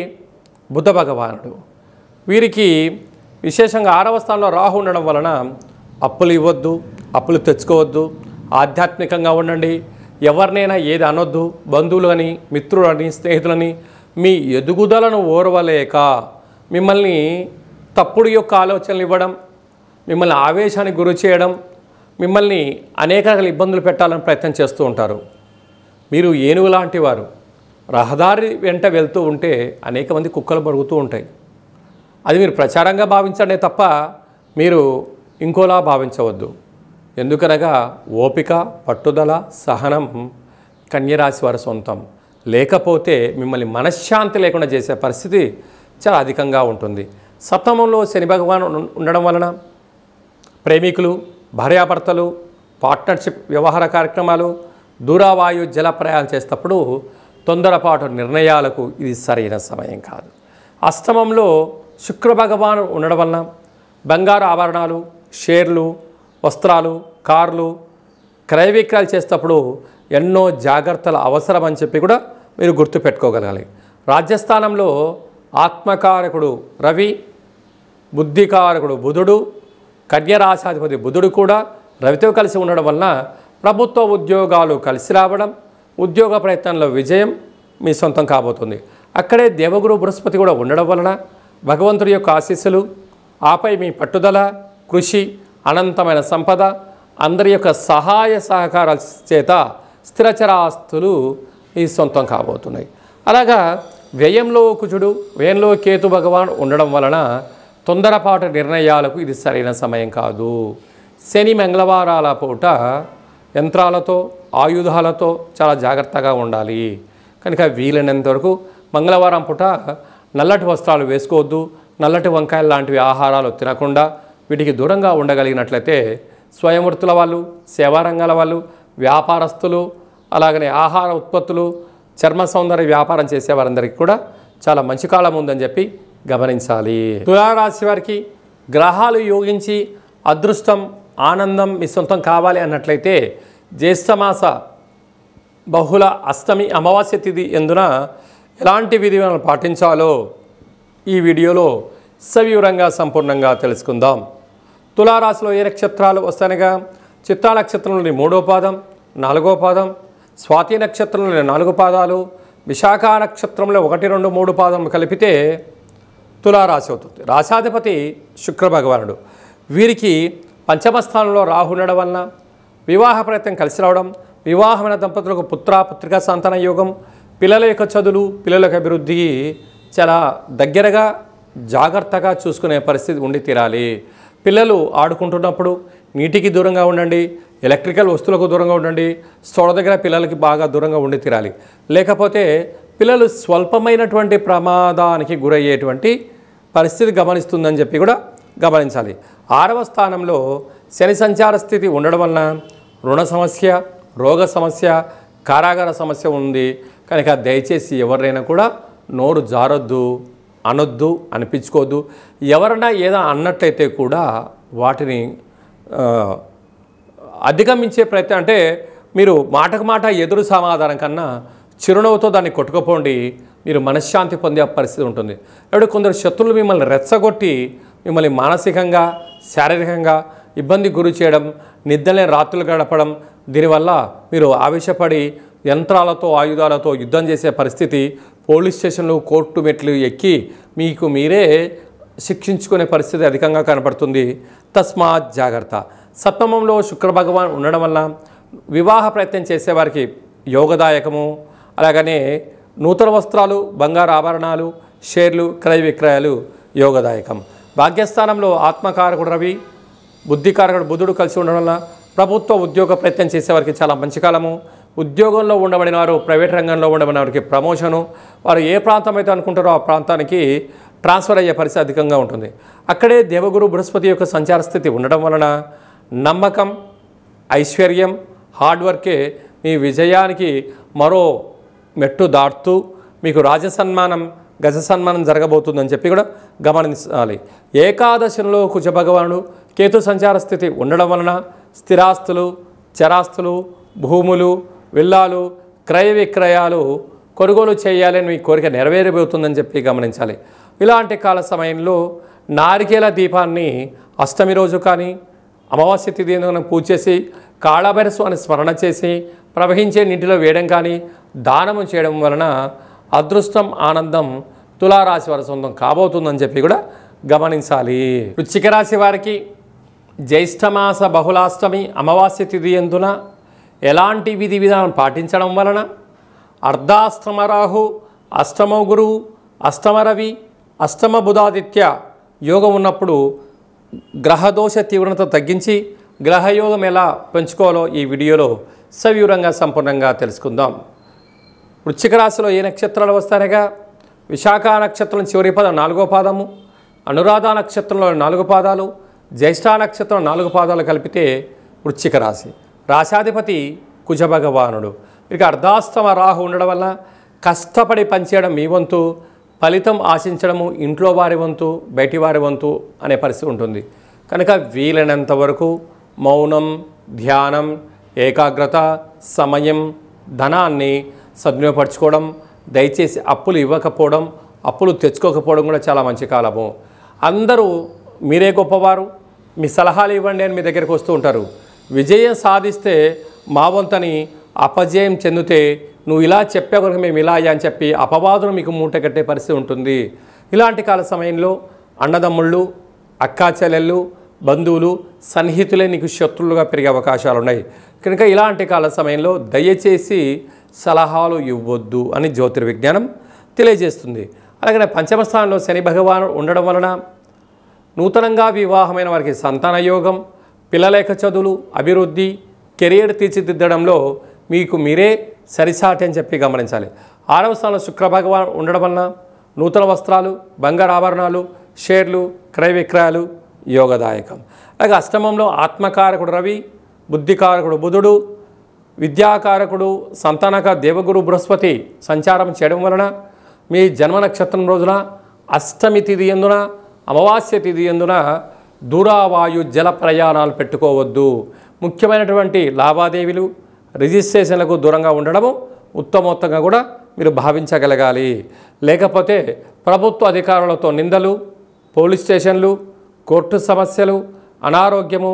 బుధ భగవానుడు. వీరికి విశేషంగా 6వ స్థానంలో రాహు ఉండడం వలన అప్పులు ఇవ్వద్దు, అప్పులు తెచ్చుకోవద్దు, ఆధ్యాత్మికంగా ఉండండి. ఎవరినైనా ఏది అనొద్దు. బంధువులని, మిత్రులని, స్నేహితులని మీ ఎదుగుదలను ఓర్వలేక మిమ్మల్ని తప్పుడు యొక్క ఆలోచనలు ఇవ్వడం, మిమ్మల్ని ఆవేశానికి గురి చేయడం, మిమ్మల్ని అనేక రకాల ఇబ్బందులు పెట్టాలని ప్రయత్నం చేస్తూ ఉంటారు. మీరు ఏనుగు లాంటి వారు. రహదారి వెంట వెళ్తూ ఉంటే అనేక మంది కుక్కలు మరుగుతూ ఉంటాయి. అది మీరు ప్రచారంగా భావించండి తప్ప మీరు ఇంకోలా భావించవద్దు. ఎందుకనగా ఓపిక, పట్టుదల, సహనం కన్యరాశి వారి సొంతం. లేకపోతే మిమ్మల్ని మనశ్శాంతి లేకుండా చేసే పరిస్థితి చాలా అధికంగా ఉంటుంది. సప్తమంలో శని భగవాన్ ఉండడం వలన ప్రేమికులు, భార్యాభర్తలు, పార్ట్నర్షిప్ వ్యవహార కార్యక్రమాలు, దూరవాయు జల ప్రయాణం చేసేటప్పుడు తొందరపాటు నిర్ణయాలకు ఇది సరైన సమయం కాదు. అష్టమంలో శుక్ర భగవాను ఉండడం వలన బంగారు ఆభరణాలు, షేర్లు, వస్త్రాలు, కార్లు క్రయ విక్రయాలు చేసేటప్పుడు ఎన్నో జాగ్రత్తలు అవసరం అని చెప్పి కూడా మీరు గుర్తుపెట్టుకోగలగాలి. రాజ్యస్థానంలో ఆత్మకారకుడు రవి, బుద్ధికారకుడు బుధుడు, కన్యరాశాధిపతి బుధుడు కూడా రవితో కలిసి ఉండడం వలన ప్రభుత్వ ఉద్యోగాలు కలిసి రావడం, ఉద్యోగ ప్రయత్నంలో విజయం మీ సొంతం కాబోతుంది. అక్కడే దేవగురు బృహస్పతి కూడా ఉండడం వలన భగవంతుడి యొక్క ఆశీస్సులు, ఆపై మీ పట్టుదల, కృషి, అనంతమైన సంపద, అందరి యొక్క సహాయ సహకారాల చేత స్థిరచరాస్తులు మీ సొంతం కాబోతున్నాయి. అలాగా వ్యయంలో కుజుడు, వ్యయంలో కేతు భగవాన్ ఉండడం వలన తొందరపాటు నిర్ణయాలకు ఇది సరైన సమయం కాదు. శని మంగళవారాల పూట యంత్రాలతో, ఆయుధాలతో చాలా జాగ్రత్తగా ఉండాలి. కనుక వీలైనంత వరకు మంగళవారం పూట నల్లటి వస్త్రాలు వేసుకోవద్దు. నల్లటి వంకాయలు లాంటివి ఆహారాలు తినకుండా వీటికి దూరంగా ఉండగలిగినట్లయితే స్వయంవృత్తుల వాళ్ళు, సేవారంగాల వాళ్ళు, వ్యాపారస్తులు, అలాగనే ఆహార ఉత్పత్తులు, చర్మ సౌందర్య వ్యాపారం చేసే వారందరికీ కూడా చాలా మంచి కాలం ఉందని చెప్పి గమనించాలి. తులారాశి వారికి గ్రహాలు యోగించి అదృష్టం, ఆనందం మీ సొంతం కావాలి అన్నట్లయితే జ్యేష్ఠమాస బహుళ అష్టమి అమావాస్య తిథి ఎందున ఎలాంటి విధిలను పాటించాలో ఈ వీడియోలో సవివరంగా సంపూర్ణంగా తెలుసుకుందాం. తులారాశిలో ఏ నక్షత్రాలు వస్తాయనగా చిత్తా నక్షత్రంలోని 3వ పాదం, 4వ పాదం, స్వాతి నక్షత్రంలోని 4 పాదాలు, విశాఖ నక్షత్రంలో 1, 2, 3 పాదం కలిపితే తులారాశి అవుతుంది. రాశాధిపతి శుక్ర భగవానుడు. వీరికి పంచమ స్థానంలో రాహు ఉండడం వలన వివాహ ప్రయత్నం కలిసి రావడం, వివాహమైన దంపతులకు పుత్ర పుత్రికా సంతాన యోగం, పిల్లల యొక్క చదువులు, పిల్లల యొక్క అభివృద్ధి చాలా దగ్గరగా జాగ్రత్తగా చూసుకునే పరిస్థితి ఉండి తీరాలి. పిల్లలు ఆడుకుంటున్నప్పుడు నీటికి దూరంగా ఉండండి, ఎలక్ట్రికల్ వస్తువులకు దూరంగా ఉండండి, స్టోర్ దగ్గర పిల్లలకి బాగా దూరంగా ఉండి తీరాలి. లేకపోతే పిల్లలు స్వల్పమైనటువంటి ప్రమాదానికి గురయ్యేటువంటి పరిస్థితి గమనిస్తుందని చెప్పి కూడా గమనించాలి. 6వ స్థానంలో శని సంచార స్థితి ఉండడం వలన రుణ సమస్య, రోగ సమస్య, కారాగార సమస్య ఉంది. కనుక దయచేసి ఎవరైనా కూడా నోరు జారొద్దు, అనొద్దు, అనిపించుకోవద్దు. ఎవరైనా ఏదో అన్నట్లయితే కూడా వాటిని అధిగమించే ప్రయత్నం, అంటే మీరు మాటకు మాట ఎదురు సమాధానం కన్నా చిరునవ్వుతో దాన్ని కొట్టుకుపోండి, మీరు మనశ్శాంతి పొందే పరిస్థితి ఉంటుంది. ఇప్పుడు కొందరు శత్రువులు మిమ్మల్ని రెచ్చగొట్టి మిమ్మల్ని మానసికంగా, శారీరకంగా ఇబ్బంది గురి చేయడం, నిద్రలేని రాత్రులు గడపడం, దీనివల్ల మీరు ఆవేశపడి యంత్రాలతో, ఆయుధాలతో యుద్ధం చేసే పరిస్థితి, పోలీస్ స్టేషన్లు, కోర్టు మెట్లు ఎక్కి మీకు మీరే శిక్షించుకునే పరిస్థితి అధికంగా కనపడుతుంది. తస్మాత్ జాగ్రత్త. సప్తమంలో శుక్ర భగవాన్ ఉండడం వల్ల వివాహ ప్రయత్నం చేసేవారికి యోగదాయకము. అలాగనే నూతన వస్త్రాలు, బంగారు ఆభరణాలు, షేర్లు, క్రయ విక్రయాలు యోగదాయకం. భాగ్యస్థానంలో ఆత్మకారకుడు రవి, బుద్ధికారకుడు బుధుడు కలిసి ఉండడం వల్ల ప్రభుత్వ ఉద్యోగ ప్రయత్నం చేసేవారికి చాలా మంచి కాలము. ఉద్యోగంలో ఉండబడిన వారు, ప్రైవేట్ రంగంలో ఉండబడిన వారికి ప్రమోషను, వారు ఏ ప్రాంతం అయితే అనుకుంటారో ఆ ప్రాంతానికి ట్రాన్స్ఫర్ అయ్యే పరిస్థితి అధికంగా ఉంటుంది. అక్కడే దేవగురు బృహస్పతి యొక్క సంచార స్థితి ఉండడం వలన నమ్మకం, ఐశ్వర్యం, హార్డ్ వర్కే మీ విజయానికి మరో మెట్టు దాటుతూ మీకు రాజసన్మానం, గజ సన్మానం జరగబోతుందని చెప్పి కూడా గమనించాలి. ఏకాదశిలో కుజ భగవానుడు కేతు సంచార స్థితి ఉండడం వలన స్థిరాస్తులు, చరాస్తులు, భూములు, విల్లాలు, క్రయ విక్రయాలు కొనుగోలు చేయాలని మీ కోరిక నెరవేరబోతుందని చెప్పి గమనించాలి. ఇలాంటి కాల సమయంలో నారికేల దీపాన్ని అష్టమి రోజు కానీ అమావాస్య తిథి పూజ చేసి కాళభైరవ అని స్మరణ చేసి ప్రవహించే నీటిలో వేయడం కానీ దానము చేయడం వలన అదృష్టం, ఆనందం తులారాశి వారి సొంతం కాబోతుందని చెప్పి కూడా గమనించాలి. వృశ్చిక రాశి వారికి జ్యేష్ఠమాస బహుళాష్టమి అమావాస్య తిథి యందున ఎలాంటి విధి విధానం పాటించడం వలన అర్ధాష్టమ రాహు, అష్టమ గురువు, అష్టమ రవి, అష్టమ బుధాదిత్య యోగం ఉన్నప్పుడు గ్రహదోష తీవ్రత తగ్గించి గ్రహయోగం ఎలా పెంచుకోవాలో ఈ వీడియోలో సవివరంగా సంపూర్ణంగా తెలుసుకుందాం. వృశ్చిక రాశిలో ఏ నక్షత్రాలు వస్తాయనగా విశాఖ నక్షత్రం చివరి పదం 4వ పాదము, అనురాధ నక్షత్రంలో 4 పాదాలు, జ్యేష్ఠ నక్షత్రం 4 పాదాలు కలిపితే వృశ్చిక రాశి. రాశాధిపతి కుజ భగవానుడు. ఇక అర్ధాష్టమ రాహు ఉండడం వల్ల కష్టపడి పనిచేయడం మీ వంతు, ఫలితం ఆశించడము ఇంట్లో వారి వంతు, బయటి వారి వంతు అనే పరిస్థితి ఉంటుంది. కనుక వీలైనంత వరకు మౌనం, ధ్యానం, ఏకాగ్రత, సమయం, ధనాన్ని సద్వినియోగపరచుకోవడం, దయచేసి అప్పులు ఇవ్వకపోవడం, అప్పులు తెచ్చుకోకపోవడం కూడా చాలా మంచి కాలము. అందరూ మీరే గొప్పవారు, మీ సలహాలు ఇవ్వండి అని మీ దగ్గరికి వస్తూ ఉంటారు. విజయం సాధిస్తే మా వంతని, అపజయం చెందితే నువ్వు ఇలా చెప్పే కనుక మేము ఇలా అయ్యా అని చెప్పి అపవాదును మీకు మూట కట్టే పరిస్థితి ఉంటుంది. ఇలాంటి కాల సమయంలో అన్నదమ్ముళ్ళు, అక్కా చెల్లెళ్ళు, బంధువులు, సన్నిహితులే నీకు శత్రువులుగా పెరిగే అవకాశాలు ఉన్నాయి. కనుక ఇలాంటి కాల సమయంలో దయచేసి సలహాలు ఇవ్వద్దు అని జ్యోతిర్విజ్ఞానం తెలియజేస్తుంది. అలాగే పంచమ స్థానంలో శని భగవానుడు ఉండడం వలన నూతనంగా వివాహమైన వారికి సంతాన యోగం, పిల్లలేక చదువులు, అభివృద్ధి, కెరియర్ తీర్చిదిద్దడంలో మీకు మీరే సరిసాటి అని చెప్పి గమనించాలి. 6వ స్థానంలో శుక్ర భగవాన్ ఉండడం వలన నూతన వస్త్రాలు, బంగారు ఆభరణాలు, షేర్లు, క్రయ విక్రయాలు యోగదాయకం. అలాగే అష్టమంలో ఆత్మకారకుడు రవి, బుద్ధికారకుడు బుధుడు, విద్యాకారకుడు సంతానక దేవగురు బృహస్పతి సంచారం చేయడం వలన మీ జన్మ నక్షత్రం రోజున అష్టమి తిథి యందున, అమావాస్య తిథి యందున దూరావాయు జల ప్రయాణాలు పెట్టుకోవద్దు. ముఖ్యమైనటువంటి లావాదేవీలు, రిజిస్ట్రేషన్లకు దూరంగా ఉండడము ఉత్తమోత్తంగా కూడా మీరు భావించగలగాలి. లేకపోతే ప్రభుత్వ అధికారులతో నిందలు, పోలీస్ స్టేషన్లు, కోర్టు సమస్యలు, అనారోగ్యము,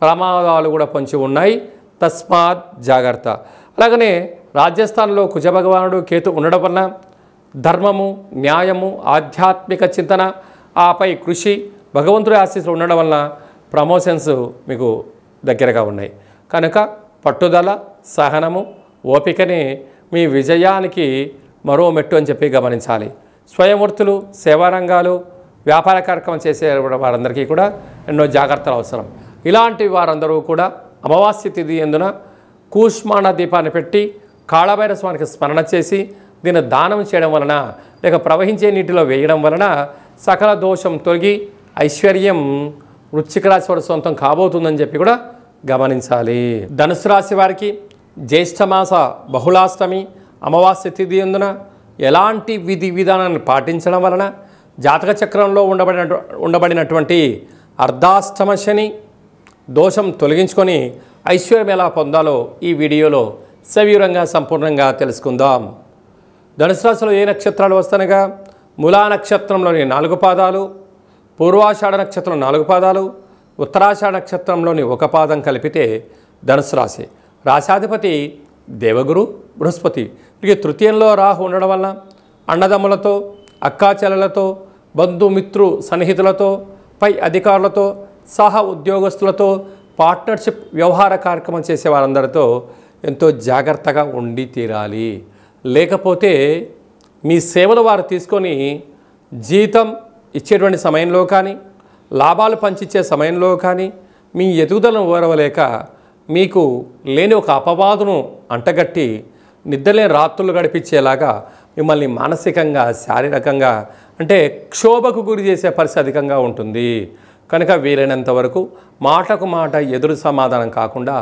ప్రమాదాలు కూడా పొంచి ఉన్నాయి. తస్మాత్ జాగ్రత్త. అలాగనే రాజస్థాన్లో కుజ భగవానుడు కేతు ఉండడం వలన ధర్మము, న్యాయము, ఆధ్యాత్మిక చింతన, ఆపై కృషి, భగవంతుడి ఆశీస్సులు ఉండడం వలన ప్రమోషన్స్ మీకు దగ్గరగా ఉన్నాయి. కనుక పట్టుదల, సహనము, ఓపికని మీ విజయానికి మరో మెట్టు అని చెప్పి గమనించాలి. స్వయం వృత్తులు, సేవారంగాలు, వ్యాపార కార్యక్రమం చేసే వారందరికీ కూడా ఎన్నో జాగ్రత్తలు అవసరం. ఇలాంటి వారందరూ కూడా అమావాస్య తిథి యందున కూష్మాండ దీపాన్ని పెట్టి కాళభైరవ స్వామికి స్మరణ చేసి దీన్ని దానం చేయడం వలన, లేక ప్రవహించే నీటిలో వేయడం వలన సకల దోషం తొలగి ఐశ్వర్యం వృశ్చిక రాశి వారి సొంతం కాబోతుందని చెప్పి కూడా గమనించాలి. ధనుసు రాశి వారికి జ్యేష్ఠమాస బహుళాష్టమి అమావాస్య తిథి యందున ఎలాంటి విధి విధానాన్ని పాటించడం వలన జాతక చక్రంలో ఉండబడినటువంటి అర్ధాష్టమ శని దోషం తొలగించుకొని ఐశ్వర్యం ఎలా పొందాలో ఈ వీడియోలో సవివరంగా సంపూర్ణంగా తెలుసుకుందాం. ధనుసు రాశిలో ఏ నక్షత్రాలు వస్తానగా మూలా నక్షత్రంలోని 4 పాదాలు, పూర్వాషాఢ నక్షత్రం 4 పాదాలు, ఉత్తరాషాఢ నక్షత్రంలోని 1 పాదం కలిపితే ధనుసు రాశి. రాశాధిపతి దేవగురు బృహస్పతి. ఇక తృతీయంలో రాహు ఉండడం వలన అన్నదమ్ములతో, అక్కా చెల్లెలతో, బంధుమిత్రు సన్నిహితులతో, పై అధికారులతో, సహ ఉద్యోగస్తులతో, పార్ట్నర్షిప్ వ్యవహార కార్యక్రమం చేసే వారందరితో ఎంతో జాగ్రత్తగా ఉండి తీరాలి. లేకపోతే మీ సేవలు వారు తీసుకొని జీతం ఇచ్చేటువంటి సమయంలో కానీ, లాభాలు పంచిచ్చే సమయంలో కానీ మీ ఎదుగుదలను ఓరవలేక మీకు లేని ఒక అపవాదును అంటగట్టి నిద్రలేని రాత్రులు గడిపించేలాగా మిమ్మల్ని మానసికంగా, శారీరకంగా అంటే క్షోభకు గురి చేసే పరిస్థితి అధికంగా ఉంటుంది. కనుక వీలైనంత వరకు మాటకు మాట ఎదురు సమాధానం కాకుండా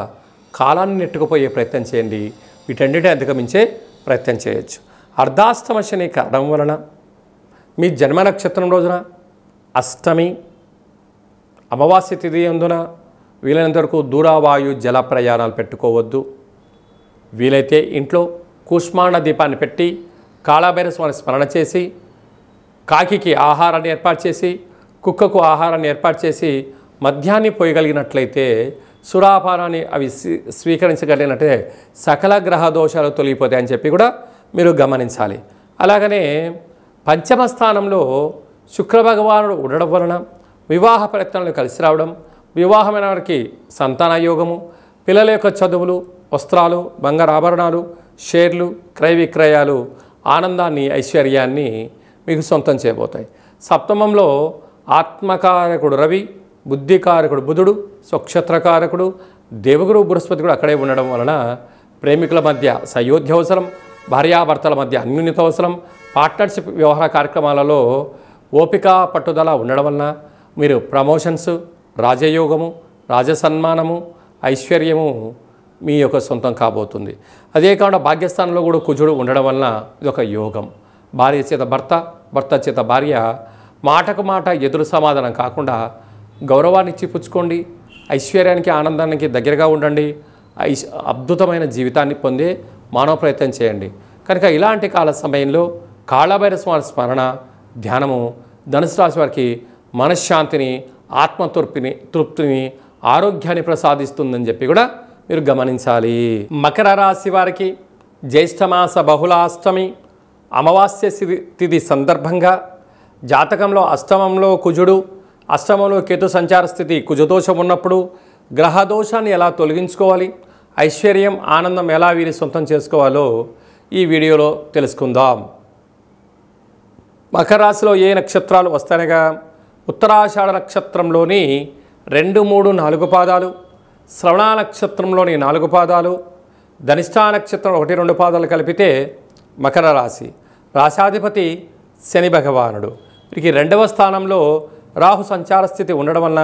కాలాన్ని నెట్టుకుపోయే ప్రయత్నం చేయండి. వీటన్నిటిని అధిగమించే ప్రయత్నం చేయొచ్చు. అర్ధాష్టమ శని కారణం వలన మీ జన్మ నక్షత్రం రోజున అష్టమి అమావాస్య తిథి యందున వీలైనంత వరకు దూరావాయు జల ప్రయాణాలు పెట్టుకోవద్దు. వీలైతే ఇంట్లో కూష్మాండ దీపాన్ని పెట్టి కాళభైరవ స్వామిని స్మరణ చేసి, కాకికి ఆహారాన్ని ఏర్పాటు చేసి, కుక్కకు ఆహారాన్ని ఏర్పాటు చేసి మద్యాన్ని పోయగలిగినట్లయితే, సురాపానాన్ని అవి స్వీకరించగలిగినట్లయితే సకల గ్రహ దోషాలు తొలగిపోతాయని చెప్పి కూడా మీరు గమనించాలి. అలాగనే పంచమ స్థానంలో శుక్ర భగవానుడు ఉండడం వలన వివాహ ప్రయత్నాలు కలిసి రావడం, వివాహమైన వారికి సంతాన యోగము, పిల్లల యొక్క చదువులు, వస్త్రాలు, బంగారు ఆభరణాలు, షేర్లు, క్రయ విక్రయాలు ఆనందాన్ని, ఐశ్వర్యాన్ని మీకు సొంతం చేయబోతాయి. సప్తమంలో ఆత్మకారకుడు రవి, బుద్ధికారకుడు బుధుడు, స్వక్షత్రకారకుడు దేవగురు బృహస్పతి కూడా అక్కడే ఉండడం వలన ప్రేమికుల మధ్య సయోధ్య అవసరం, భార్యాభర్తల మధ్య అన్యోన్యత అవసరం, పార్ట్నర్షిప్ వ్యవహార కార్యక్రమాలలో ఓపిక పట్టుదల ఉండడం వలన మీరు ప్రమోషన్స్, రాజయోగము, రాజసన్మానము, ఐశ్వర్యము మీ యొక్క సొంతం కాబోతుంది. అదే కాకుండా భాగ్యస్థానంలో కూడా కుజుడు ఉండడం వలన ఇది ఒక యోగం. భార్య చేత భర్త, భర్త చేత భార్య మాటకు మాట ఎదురు సమాధానం కాకుండా గౌరవాన్ని ఇచ్చిపుచ్చుకోండి. ఐశ్వర్యానికి, ఆనందానికి దగ్గరగా ఉండండి. అద్భుతమైన జీవితాన్ని పొందే మానవ ప్రయత్నం చేయండి. కనుక ఇలాంటి కాల సమయంలో కాళభైరవ స్వామి స్మరణ, ధ్యానము ధనుసు రాశి వారికి మనశ్శాంతిని, తృప్తిని, ఆరోగ్యాన్ని ప్రసాదిస్తుందని చెప్పి కూడా మీరు గమనించాలి. మకర రాశి వారికి జ్యేష్ఠమాస బహుళాష్టమి అమావాస్య తిథి సందర్భంగా జాతకంలో అష్టమంలో కుజుడు, అష్టమంలో కేతు సంచార స్థితి, కుజదోషం ఉన్నప్పుడు గ్రహదోషాన్ని ఎలా తొలగించుకోవాలి, ఐశ్వర్యం, ఆనందం ఎలా వీరి సొంతం చేసుకోవాలో ఈ వీడియోలో తెలుసుకుందాం. మకర రాశిలో ఏ నక్షత్రాలు వస్తాయనగా ఉత్తరాషాఢ నక్షత్రంలోని 2, 3, 4 పాదాలు, శ్రవణ నక్షత్రంలోని 4 పాదాలు, ధనిష్టా నక్షత్రం 1, 2 పాదాలు కలిపితే మకర రాశి. రాశాధిపతి శని భగవానుడు. వీరికి 2వ స్థానంలో రాహు సంచార స్థితి ఉండడం వలన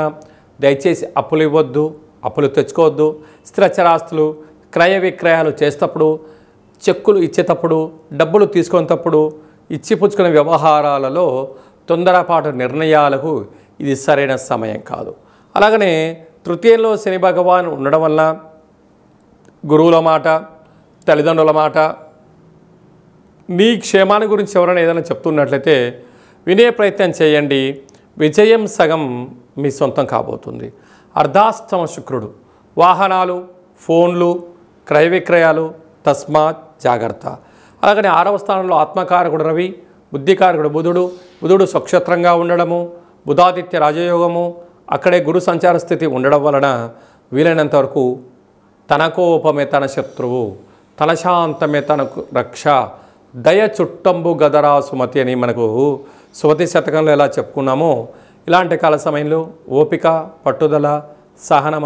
దయచేసి అప్పులు ఇవ్వద్దు, అప్పులు తెచ్చుకోవద్దు. స్థిరచరాస్తులు, క్రయ విక్రయాలు చేసేటప్పుడు, చెక్కులు ఇచ్చేటప్పుడు, డబ్బులు తీసుకునేటప్పుడు, ఇచ్చిపుచ్చుకునే వ్యవహారాలలో తొందరపాటు నిర్ణయాలకు ఇది సరైన సమయం కాదు. అలాగనే తృతీయంలో శని భగవాన్ ఉండడం వల్ల గురువుల మాట, తల్లిదండ్రుల మాట, నీ క్షేమాన్ని గురించి ఎవరైనా ఏదైనా చెప్తున్నట్లయితే వినే ప్రయత్నం చేయండి. విజయం సగం మీ సొంతం కాబోతుంది. అర్ధాష్టమ శుక్రుడు, వాహనాలు, ఫోన్లు, క్రయ విక్రయాలు, తస్మాత్ జాగ్రత్త. అలాగనే 6వ స్థానంలో ఆత్మకారకుడు రవి, బుద్ధికారకుడు బుధుడు స్వక్షత్రంగా ఉండడము, బుధాదిత్య రాజయోగము, అక్కడే గురు సంచార స్థితి ఉండడం వలన వీలైనంత వరకు తన కోపమే తన శత్రువు, తన శాంతమే తనకు రక్ష, దయ చుట్టంబు గదరా సుమతి అని మనకు సుమతి శతకంలో ఎలా చెప్పుకున్నామో ఇలాంటి కాల సమయంలో ఓపిక, పట్టుదల, సహనం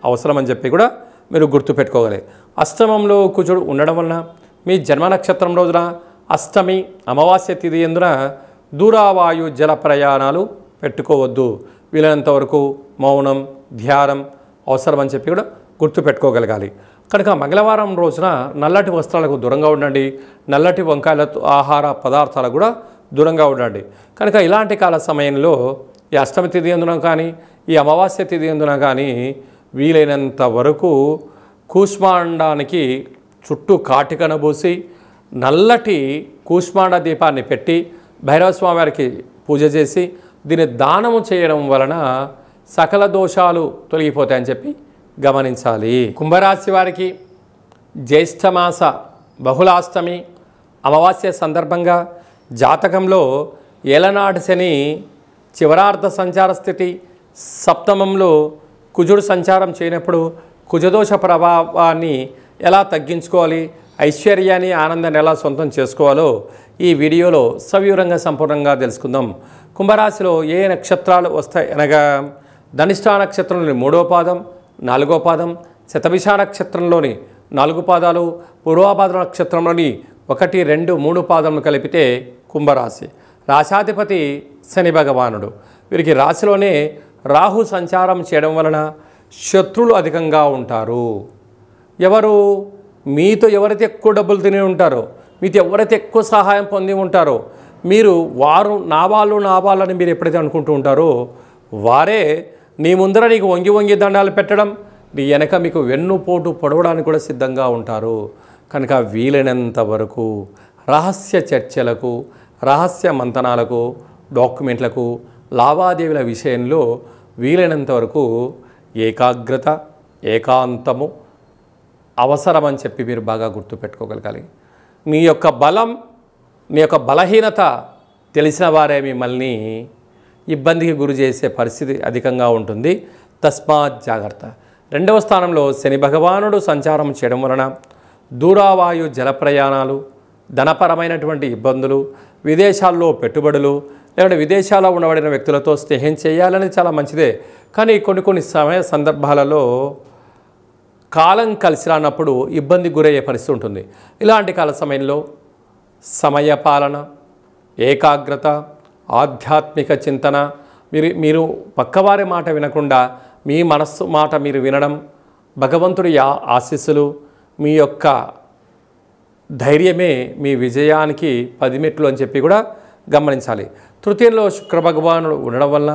అవసరమని చెప్పి కూడా మీరు గుర్తుపెట్టుకోగలరు. అష్టమంలో కుజుడు ఉండడం వలన మీ జన్మ నక్షత్రం రోజున అష్టమి అమావాస్య తిథి ఎందున దూరావాయు జల ప్రయాణాలు పెట్టుకోవద్దు. వీలైనంత వరకు మౌనం, ధ్యానం అవసరమని చెప్పి కూడా గుర్తుపెట్టుకోగలగాలి. కనుక మంగళవారం రోజున నల్లటి వస్త్రాలకు దూరంగా ఉండండి. నల్లటి వంకాయలతో ఆహార పదార్థాలకు కూడా దూరంగా ఉండండి. కనుక ఇలాంటి కాల సమయంలో ఈ అష్టమి తిథి ఎందున కానీ, ఈ అమావాస్య తిథి ఎందున కానీ వీలైనంత వరకు కూష్మాండానికి చుట్టూ కాటికను పూసి నల్లటి కూష్మాండ దీపాన్ని పెట్టి భైరవస్వామి వారికి పూజ చేసి దీన్ని దానము చేయడం వలన సకల దోషాలు తొలగిపోతాయని చెప్పి గమనించాలి. కుంభరాశి వారికి జ్యేష్ఠమాస బహుళాష్టమి అమావాస్య సందర్భంగా జాతకంలో ఏలనాటి శని చివరార్ధ సంచార స్థితి, సప్తమంలో కుజుడు సంచారం చేయనప్పుడు కుజదోష ప్రభావాన్ని ఎలా తగ్గించుకోవాలి, ఐశ్వర్యాన్ని, ఆనందాన్ని ఎలా సొంతం చేసుకోవాలో ఈ వీడియోలో సవివరంగా సంపూర్ణంగా తెలుసుకుందాం. కుంభరాశిలో ఏ నక్షత్రాలు వస్తాయి అనగా ధనిష్టా నక్షత్రంలోని 3వ పాదం, 4వ పాదం, శతభిష నక్షత్రంలోని 4 పాదాలు, పూర్వభాద్ర నక్షత్రంలోని 1, 2, 3 పాదములు కలిపితే కుంభరాశి. రాశాధిపతి శని భగవానుడు. వీరికి రాశిలోనే రాహు సంచారం చేయడం వలన శత్రువులు అధికంగా ఉంటారు. ఎవరు? మీతో ఎవరైతే ఎక్కువ డబ్బులు తిని ఉంటారో, మీతో ఎవరైతే ఎక్కువ సహాయం పొంది ఉంటారో, మీరు వారు నా వాళ్ళని మీరు ఎప్పుడైతే అనుకుంటూ ఉంటారో వారే నీ ముందర నీకు వంగి వంగి దండాలు పెట్టడం, నీ వెనక మీకు వెన్నుపోటు పొడవడానికి కూడా సిద్ధంగా ఉంటారు. కనుక వీలైనంత వరకు రహస్య చర్చలకు, రహస్య మంతనాలకు, డాక్యుమెంట్లకు, లావాదేవీల విషయంలో వీలైనంత వరకు ఏకాగ్రత, ఏకాంతము అవసరమని చెప్పి మీరు బాగా గుర్తుపెట్టుకోగలగాలి. మీ యొక్క బలం, మీ యొక్క బలహీనత తెలిసిన వారే మిమ్మల్ని ఇబ్బందికి గురి చేసే పరిస్థితి అధికంగా ఉంటుంది. తస్మాత్ జాగ్రత్త. రెండవ స్థానంలో శని భగవానుడు సంచారం చేయడం వలన దూరావాయు జల ప్రయాణాలు, ధనపరమైనటువంటి ఇబ్బందులు, విదేశాల్లో పెట్టుబడులు, లేదంటే విదేశాల్లో ఉండబడిన వ్యక్తులతో స్నేహం చేయాలని చాలా మంచిదే. కానీ కొన్ని సమయ సందర్భాలలో కాలం కలిసి రానప్పుడు ఇబ్బంది గురయ్యే పరిస్థితి ఉంటుంది. ఇలాంటి కాల సమయంలో సమయపాలన, ఏకాగ్రత, ఆధ్యాత్మిక చింతన, మీరు పక్కవారి మాట వినకుండా మీ మనస్సు మాట మీరు వినడం, భగవంతుడి ఆశీస్సులు, మీ యొక్క ధైర్యమే మీ విజయానికి 10 మెట్లు అని చెప్పి కూడా గమనించాలి. తృతీయంలో శుక్ర భగవానుడు ఉండడం వల్ల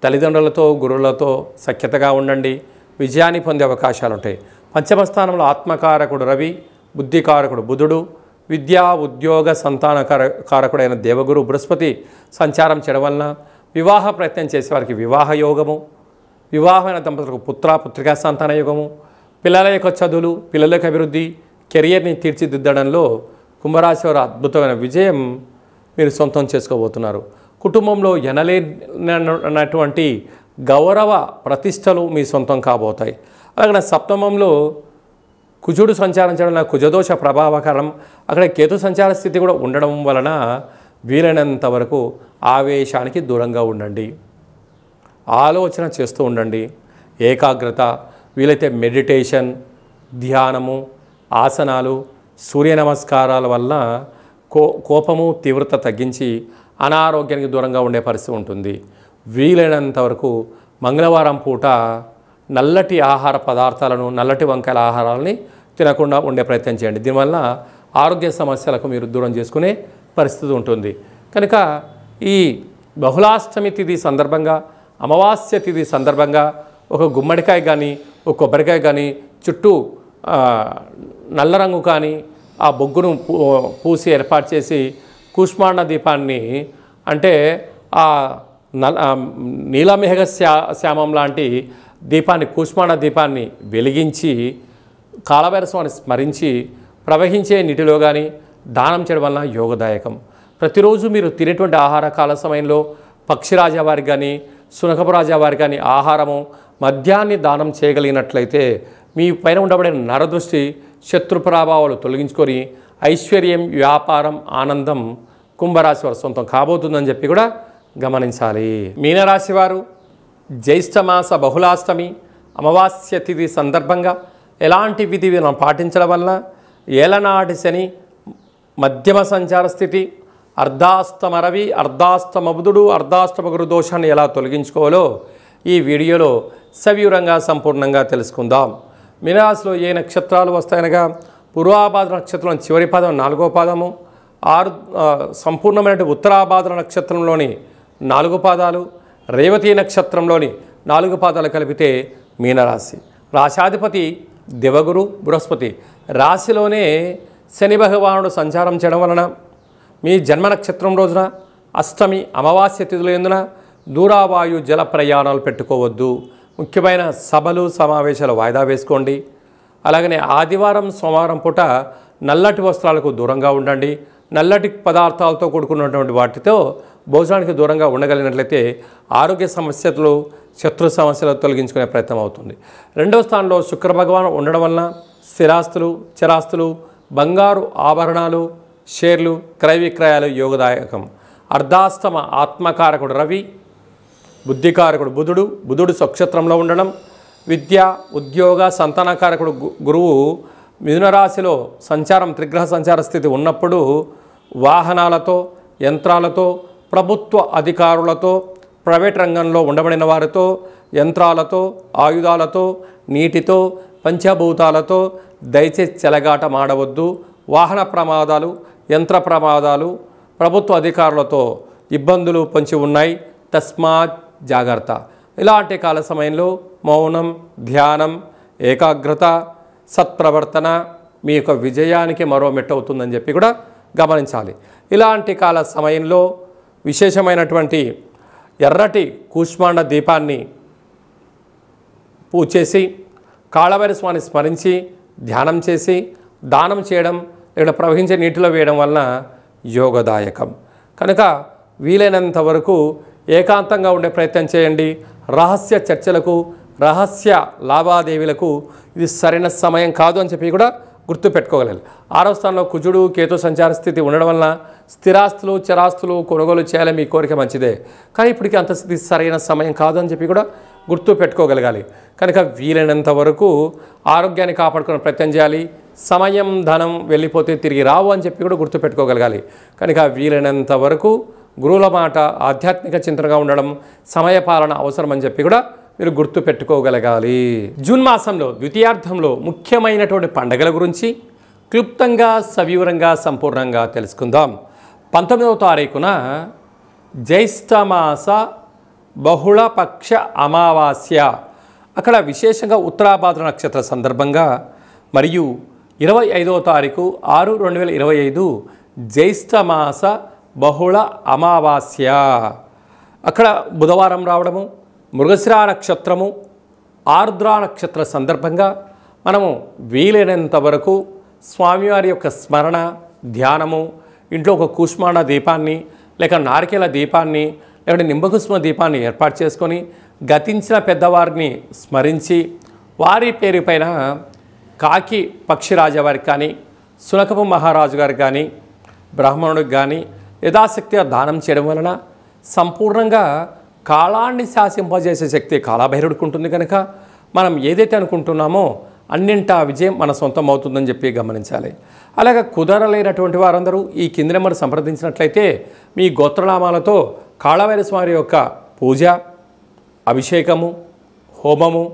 తల్లిదండ్రులతో గురువులతో సఖ్యతగా ఉండండి, విజయాన్ని పొందే అవకాశాలు ఉంటాయి. పంచమ స్థానంలో ఆత్మకారకుడు రవి, బుద్ధికారకుడు బుధుడు, విద్యా ఉద్యోగ సంతాన కారకుడైన దేవగురు బృహస్పతి సంచారం చేయడం వలన వివాహ ప్రయత్నం చేసే వారికి వివాహ యోగము, వివాహమైన దంపతులకు పుత్రికా సంతాన యోగము, పిల్లల యొక్క చదువులు, పిల్లల యొక్క అభివృద్ధి, కెరియర్ని తీర్చిదిద్దడంలో కుంభరాశి వారు అద్భుతమైన విజయం మీరు సొంతం చేసుకోబోతున్నారు. కుటుంబంలో ఎనలేనటువంటి గౌరవ ప్రతిష్టలు మీ సొంతం కాబోతాయి. అలాగే సప్తమంలో కుజుడు సంచారం చేయడం కుజదోష ప్రభావకరం, అక్కడ కేతు సంచార స్థితి కూడా ఉండడం వలన వీలైనంత వరకు ఆవేశానికి దూరంగా ఉండండి, ఆలోచన చేస్తూ ఉండండి. ఏకాగ్రత, వీలైతే మెడిటేషన్, ధ్యానము, ఆసనాలు, సూర్య నమస్కారాల వల్ల కోపము తీవ్రత తగ్గించి అనారోగ్యానికి దూరంగా ఉండే పరిస్థితి ఉంటుంది. వీలైనంత వరకు మంగళవారం పూట నల్లటి ఆహార పదార్థాలను, నల్లటి వంకాయల ఆహారాలని తినకుండా ఉండే ప్రయత్నం చేయండి. దీనివల్ల ఆరోగ్య సమస్యలకు మీరు దూరం చేసుకునే పరిస్థితి ఉంటుంది. కనుక ఈ బహుళాష్టమి తిథి సందర్భంగా, అమావాస్య తిథి సందర్భంగా ఒక గుమ్మడికాయ కానీ, ఒక కొబ్బరికాయ కానీ, చుట్టూ నల్ల రంగు కానీ ఆ బొగ్గును పూసి ఏర్పాటు చేసి కూష్మాండ దీపాన్ని, అంటే ఆ నీలమేఘ శ్యామం లాంటి దీపాన్ని, కూష్మాండ దీపాన్ని వెలిగించి కాలభైరవాన్ని స్మరించి ప్రవహించే నీటిలో కానీ దానం చేయడం వలన యోగదాయకం. ప్రతిరోజు మీరు తినేటువంటి ఆహార కాల సమయంలో పక్షిరాజా వారికి కానీ, శునకపు రాజా వారికి కానీ ఆహారము మద్యాన్ని దానం చేయగలిగినట్లయితే మీ పైన ఉండబడిన నరదృష్టి, శత్రు ప్రభావాలు తొలగించుకొని ఐశ్వర్యం, వ్యాపారం, ఆనందం కుంభరాశి వారు సొంతం కాబోతుందని చెప్పి కూడా గమనించాలి. మీనరాశి వారు జ్యేష్ఠమాస బహుళాష్టమి అమావాస్య తిథి సందర్భంగా ఎలాంటి విధి విధానం పాటించడం వల్ల ఏలనాటి శని, మధ్యమ సంచార స్థితి, అర్ధాష్టమ రవి, అర్ధాష్టమ బుధుడు, అర్ధాష్టమ గురు దోషాన్ని ఎలా తొలగించుకోవాలో ఈ వీడియోలో సవివరంగా సంపూర్ణంగా తెలుసుకుందాం. మీనరాశిలో ఏ నక్షత్రాలు వస్తాయనగా పూర్వాభాద్ర నక్షత్రం చివరి పాదం 4వ పాదము, సంపూర్ణమైన ఉత్తరాభాద్ర నక్షత్రంలోని 4 పాదాలు, రేవతి నక్షత్రంలోని 4 పాదాలు కలిపితే మీనరాశి. రాశాధిపతి దేవగురు బృహస్పతి. రాశిలోనే శని భగవానుడు సంచారం చేయడం వలన మీ జన్మ నక్షత్రం రోజున అష్టమి అమావాస్య తిథులు ఎందున దూరావాయు జల ప్రయాణాలు పెట్టుకోవద్దు. ముఖ్యమైన సభలు సమావేశాలు వాయిదా వేసుకోండి. అలాగనే ఆదివారం సోమవారం పూట నల్లటి వస్త్రాలకు దూరంగా ఉండండి. నల్లటి పదార్థాలతో కూడుకున్నటువంటి వాటితో భోజనానికి దూరంగా ఉండగలిగినట్లయితే ఆరోగ్య సమస్యలు, శత్రు సమస్యలు తొలగించుకునే ప్రయత్నం అవుతుంది. రెండవ స్థానంలో శుక్ర భగవాన్ ఉండడం వలన స్థిరాస్తులు, చరాస్తులు, బంగారు ఆభరణాలు, షేర్లు, క్రయ విక్రయాలు యోగదాయకం. అర్ధాష్టమ ఆత్మకారకుడు రవి, బుద్ధికారకుడు బుధుడు స్వక్షేత్రంలో ఉండడం, విద్య, ఉద్యోగ, సంతానకారకుడు గురువు మిథునరాశిలో సంచారం, త్రిగ్రహ సంచార స్థితి ఉన్నప్పుడు వాహనాలతో, యంత్రాలతో, ప్రభుత్వ అధికారులతో, ప్రైవేట్ రంగంలో ఉండబడిన వారితో, యంత్రాలతో, ఆయుధాలతో, నీటితో, పంచభూతాలతో దయచేసి చెలగాట మాడవద్దు. వాహన ప్రమాదాలు, యంత్ర ప్రమాదాలు, ప్రభుత్వ అధికారులతో ఇబ్బందులు పొంచి ఉన్నాయి. తస్మాత్ జాగ్రత్త. ఇలాంటి కాల సమయంలో మౌనం, ధ్యానం, ఏకాగ్రత, సత్ప్రవర్తన మీ యొక్క విజయానికి మరో మెట్టు అవుతుందని చెప్పి కూడా గమనించాలి. ఇలాంటి కాల సమయంలో విశేషమైనటువంటి ఎర్రటి కూష్మాండ దీపాన్ని పూజ చేసి కాళభైరవాన్ని స్మరించి ధ్యానం చేసి దానం చేయడం, ఇక్కడ ప్రవహించే నీటిలో వేయడం వలన యోగదాయకం. కనుక వీలైనంత వరకు ఏకాంతంగా ఉండే ప్రయత్నం చేయండి. రహస్య చర్చలకు, రహస్య లావాదేవీలకు ఇది సరైన సమయం కాదు అని చెప్పి కూడా గుర్తుపెట్టుకోగలగాలి. 6వ స్థానంలో కుజుడు కేతు సంచార స్థితి ఉండడం వలన స్థిరాస్తులు చరాస్తులు కొనుగోలు చేయాలని మీ కోరిక మంచిదే, కానీ ఇప్పటికీ అంత స్థితి సరైన సమయం కాదు అని చెప్పి కూడా గుర్తు పెట్టుకోగలగాలి. కనుక వీలైనంత వరకు ఆరోగ్యాన్ని కాపాడుకునే ప్రయత్నం చేయాలి. సమయం ధనం వెళ్ళిపోతే తిరిగి రావు అని చెప్పి కూడా గుర్తు పెట్టుకోగలగాలి. కనుక వీలైనంత వరకు గురువుల మాట ఆధ్యాత్మిక చింతనగా ఉండడం, సమయపాలన అవసరం అని చెప్పి కూడా మీరు గుర్తు పెట్టుకోగలగాలి. జూన్ మాసంలో ద్వితీయార్థంలో ముఖ్యమైనటువంటి పండుగల గురించి క్లుప్తంగా సవివరంగా సంపూర్ణంగా తెలుసుకుందాం. 19వ తారీఖున జ్యేష్ఠమాస బహుళపక్ష అమావాస్య, అక్కడ విశేషంగా ఉత్తరాభాద్ర నక్షత్ర సందర్భంగా, మరియు 25వ తారీఖు 6/2025 జ్యేష్ఠమాస బహుళ అమావాస్య, అక్కడ బుధవారం రావడము, మృగశిర నక్షత్రము, ఆర్ద్ర నక్షత్ర సందర్భంగా మనము వీలైనంత వరకు స్వామివారి యొక్క స్మరణ ధ్యానము, ఇంట్లో ఒక కూష్మాండ దీపాన్ని లేక నారికేల దీపాన్ని లేకపోతే నింబకుష్మ దీపాన్ని ఏర్పాటు చేసుకొని గతించిన పెద్దవారిని స్మరించి వారి పేరు పైన కాకి పక్షిరాజు వారికి కానీ సునకపు మహారాజు గారికి కానీ బ్రాహ్మణుడికి కానీ యథాశక్తిగా దానం చేయడం వలన సంపూర్ణంగా కాలాన్ని శాసింపజేసే శక్తి కాలభైరవుడికి ఉంటుంది. కనుక మనం ఏదైతే అనుకుంటున్నామో అన్నింటా విజయం మన సొంతం అవుతుందని చెప్పి గమనించాలి. అలాగే కుదరలేనటువంటి వారందరూ ఈ కింది నెంబర్ సంప్రదించినట్లయితే మీ గోత్రనామాలతో కాళభైరవ స్వామి యొక్క పూజ, అభిషేకము, హోమము,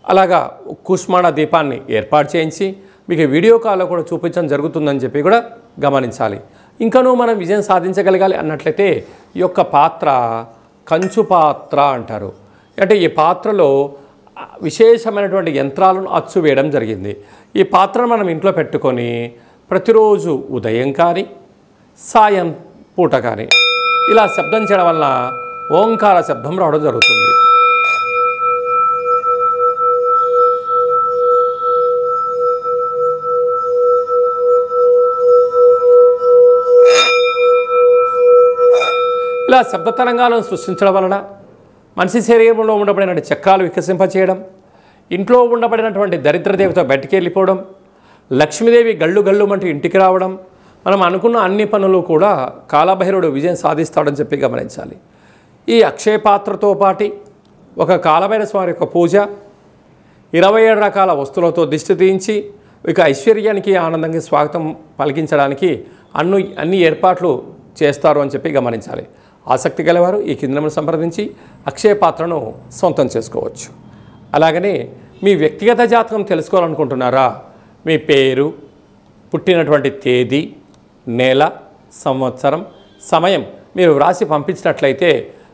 అలాగా కూష్మాండ దీపాన్ని ఏర్పాటు చేయించి మీకు వీడియో కాల్లో కూడా చూపించడం జరుగుతుందని చెప్పి కూడా గమనించాలి. ఇంకనూ మనం విజయం సాధించగలగాలి అన్నట్లయితే ఈ యొక్క పాత్ర కంచు పాత్ర అంటారు. అంటే ఈ పాత్రలో విశేషమైనటువంటి యంత్రాలను అచ్చు వేయడం జరిగింది. ఈ పాత్రను మనం ఇంట్లో పెట్టుకొని ప్రతిరోజు ఉదయం కానీ సాయం పూట కానీ ఇలా శబ్దం చేయడం వల్ల ఓంకార శబ్దం రావడం జరుగుతుంది. ఇలా శబ్ద తరంగాలను సృష్టించడం వలన మనిషి శరీరంలో ఉండబడిన చక్రాలు వికసింపచేయడం, ఇంట్లో ఉండబడినటువంటి దరిద్ర దేవత బయటికి వెళ్ళిపోవడం, లక్ష్మీదేవి గళ్ళు గళ్ళు అంటూ ఇంటికి రావడం, మనం అనుకున్న అన్ని పనులు కూడా కాలభైరవుడు విజయం సాధిస్తాడని చెప్పి గమనించాలి. ఈ అక్షయ పాత్రతో పాటి ఒక కాలభైరవ స్వామి యొక్క పూజ, 27 రకాల వస్తువులతో దిష్టి తీయించి ఇక ఐశ్వర్యానికి ఆనందంగా స్వాగతం పలికించడానికి అన్ని ఏర్పాట్లు చేస్తారు అని చెప్పి గమనించాలి. ఆసక్తి గలవారు ఈ కిందను సంప్రదించి అక్షయ పాత్రను సొంతం చేసుకోవచ్చు. అలాగనే మీ వ్యక్తిగత జాతకం తెలుసుకోవాలనుకుంటున్నారా? మీ పేరు, పుట్టినటువంటి తేదీ, నెల, సంవత్సరం, సమయం మీరు వ్రాసి పంపించినట్లయితే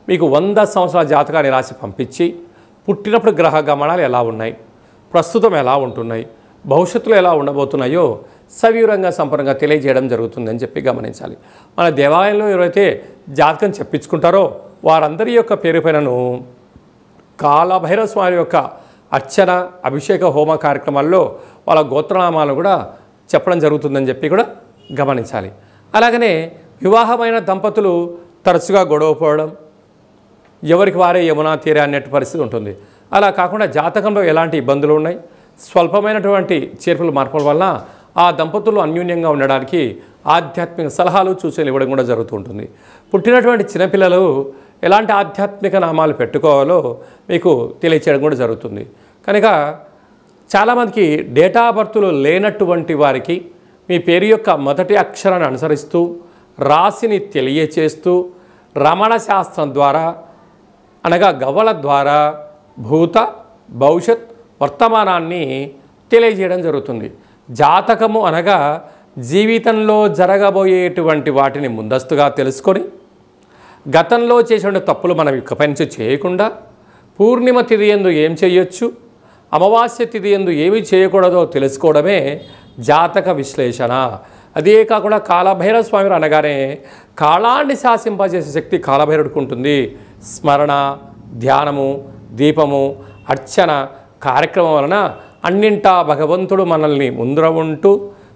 మీకు 100 సంవత్సరాల జాతకాన్ని రాసి పంపించి పుట్టినప్పుడు గ్రహ గమనాలు ఎలా ఉన్నాయి, ప్రస్తుతం ఎలా ఉంటున్నాయి, భవిష్యత్తులో ఎలా ఉండబోతున్నాయో సవివరంగా సంపూర్ణంగా తెలియజేయడం జరుగుతుందని చెప్పి గమనించాలి. మన దేవాలయంలో ఎవరైతే జాతకం చెప్పించుకుంటారో వారందరి యొక్క పేరు పైనను కాలభైరవ స్వామి యొక్క అర్చన, అభిషేక, హోమ కార్యక్రమాల్లో వాళ్ళ గోత్రనామాలు కూడా చెప్పడం జరుగుతుందని చెప్పి కూడా గమనించాలి. అలాగనే వివాహమైన దంపతులు తరచుగా గొడవ పోవడం, ఎవరికి వారే యమునా తీరే అన్నట్టు పరిస్థితి ఉంటుంది. అలా కాకుండా జాతకంలో ఎలాంటి ఇబ్బందులు ఉన్నాయి, స్వల్పమైనటువంటి చేర్పులు మార్పుల వల్ల ఆ దంపతులు అన్యోన్యంగా ఉండడానికి ఆధ్యాత్మిక సలహాలు సూచనలు ఇవ్వడం కూడా జరుగుతూ ఉంటుంది. పుట్టినటువంటి చిన్నపిల్లలు ఎలాంటి ఆధ్యాత్మిక నామాలు పెట్టుకోవాలో మీకు తెలియచేయడం కూడా జరుగుతుంది. కనుక చాలామందికి డేటా బర్త్లు లేనటువంటి వారికి మీ పేరు యొక్క మొదటి అక్షరాన్ని అనుసరిస్తూ రాశిని తెలియచేస్తూ రమణ శాస్త్రం ద్వారా అనగా గవ్వల ద్వారా భూత భవిష్యత్ వర్తమానాన్ని తెలియజేయడం జరుగుతుంది. జాతకము అనగా జీవితంలో జరగబోయేటువంటి వాటిని ముందస్తుగా తెలుసుకొని గతంలో చేసిన తప్పులు మనం ఇకపై నుంచి చేయకుండా పూర్ణిమ తిథి యందు ఏం చేయొచ్చు, అమావాస్య తిథి యందు ఏమి చేయకూడదో తెలుసుకోవడమే జాతక విశ్లేషణ. అదే కాకుండా కాలభైరవ స్వామి అనగానే కాలాన్ని శాసింపజేసే శక్తి కాలభైరవుడికి ఉంటుంది. స్మరణ, ధ్యానము, దీపము, అర్చన కార్యక్రమం వలన అన్నింటా భగవంతుడు మనల్ని ముందర ఉంటూ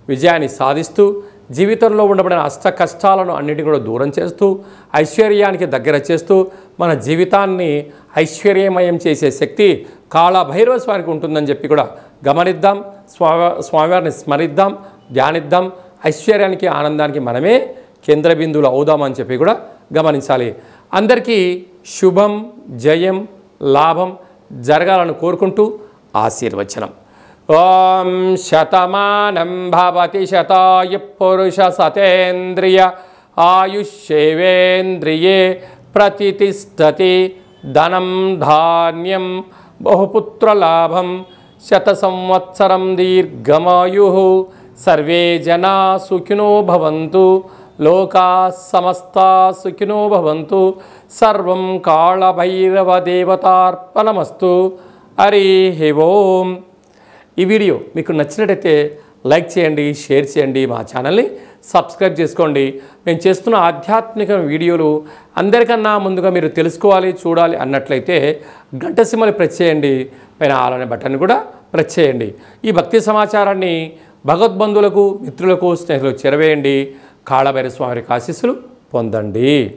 విజయాన్ని సాధిస్తూ జీవితంలో ఉండబడిన అష్ట కష్టాలను అన్నిటిని కూడా దూరం చేస్తూ ఐశ్వర్యానికి దగ్గర చేస్తూ మన జీవితాన్ని ఐశ్వర్యమయం చేసే శక్తి కాళభైరవ స్వామికి ఉంటుందని చెప్పి కూడా గమనిద్దాం. స్వామివారిని స్మరిద్దాం, ధ్యానిద్దాం. ఐశ్వర్యానికి ఆనందానికి మనమే కేంద్ర బిందువులు అవుదామని చెప్పి కూడా గమనించాలి. అందరికీ శుభం, జయం, లాభం జరగాలని కోరుకుంటూ ఆశీర్వచనం. ఓం శతమానం భవతి శతాయు పురుష సతేంద్రియ ఆయుష్యేవేంద్రియే ప్రతిష్టతి. ధనం ధాన్యం బహుపుత్రలాభం శత సంవత్సరం దీర్ఘమాయు. సర్వే జనా సుఖినో భవంతు. లోకా సమస్తా సుఖినో భవంతు. సర్వం కాళభైరవ దేవతార్పణమస్తు. హరి ఓం. ఈ వీడియో మీకు నచ్చినట్టయితే లైక్ చేయండి, షేర్ చేయండి, మా ఛానల్ని సబ్స్క్రైబ్ చేసుకోండి. మేము చేస్తున్న ఆధ్యాత్మిక వీడియోలు అందరికన్నా ముందుగా మీరు తెలుసుకోవాలి, చూడాలి అన్నట్లయితే గంట సింబల్ ప్రెస్ చేయండి. పైన ఆల్ అనే బటన్ కూడా ప్రెస్ చేయండి. ఈ భక్తి సమాచారాన్ని భగవద్బంధువులకు, మిత్రులకు, స్నేహితులకు చేరవేయండి. కాళభైరవ స్వామి ఆశీస్సులు పొందండి.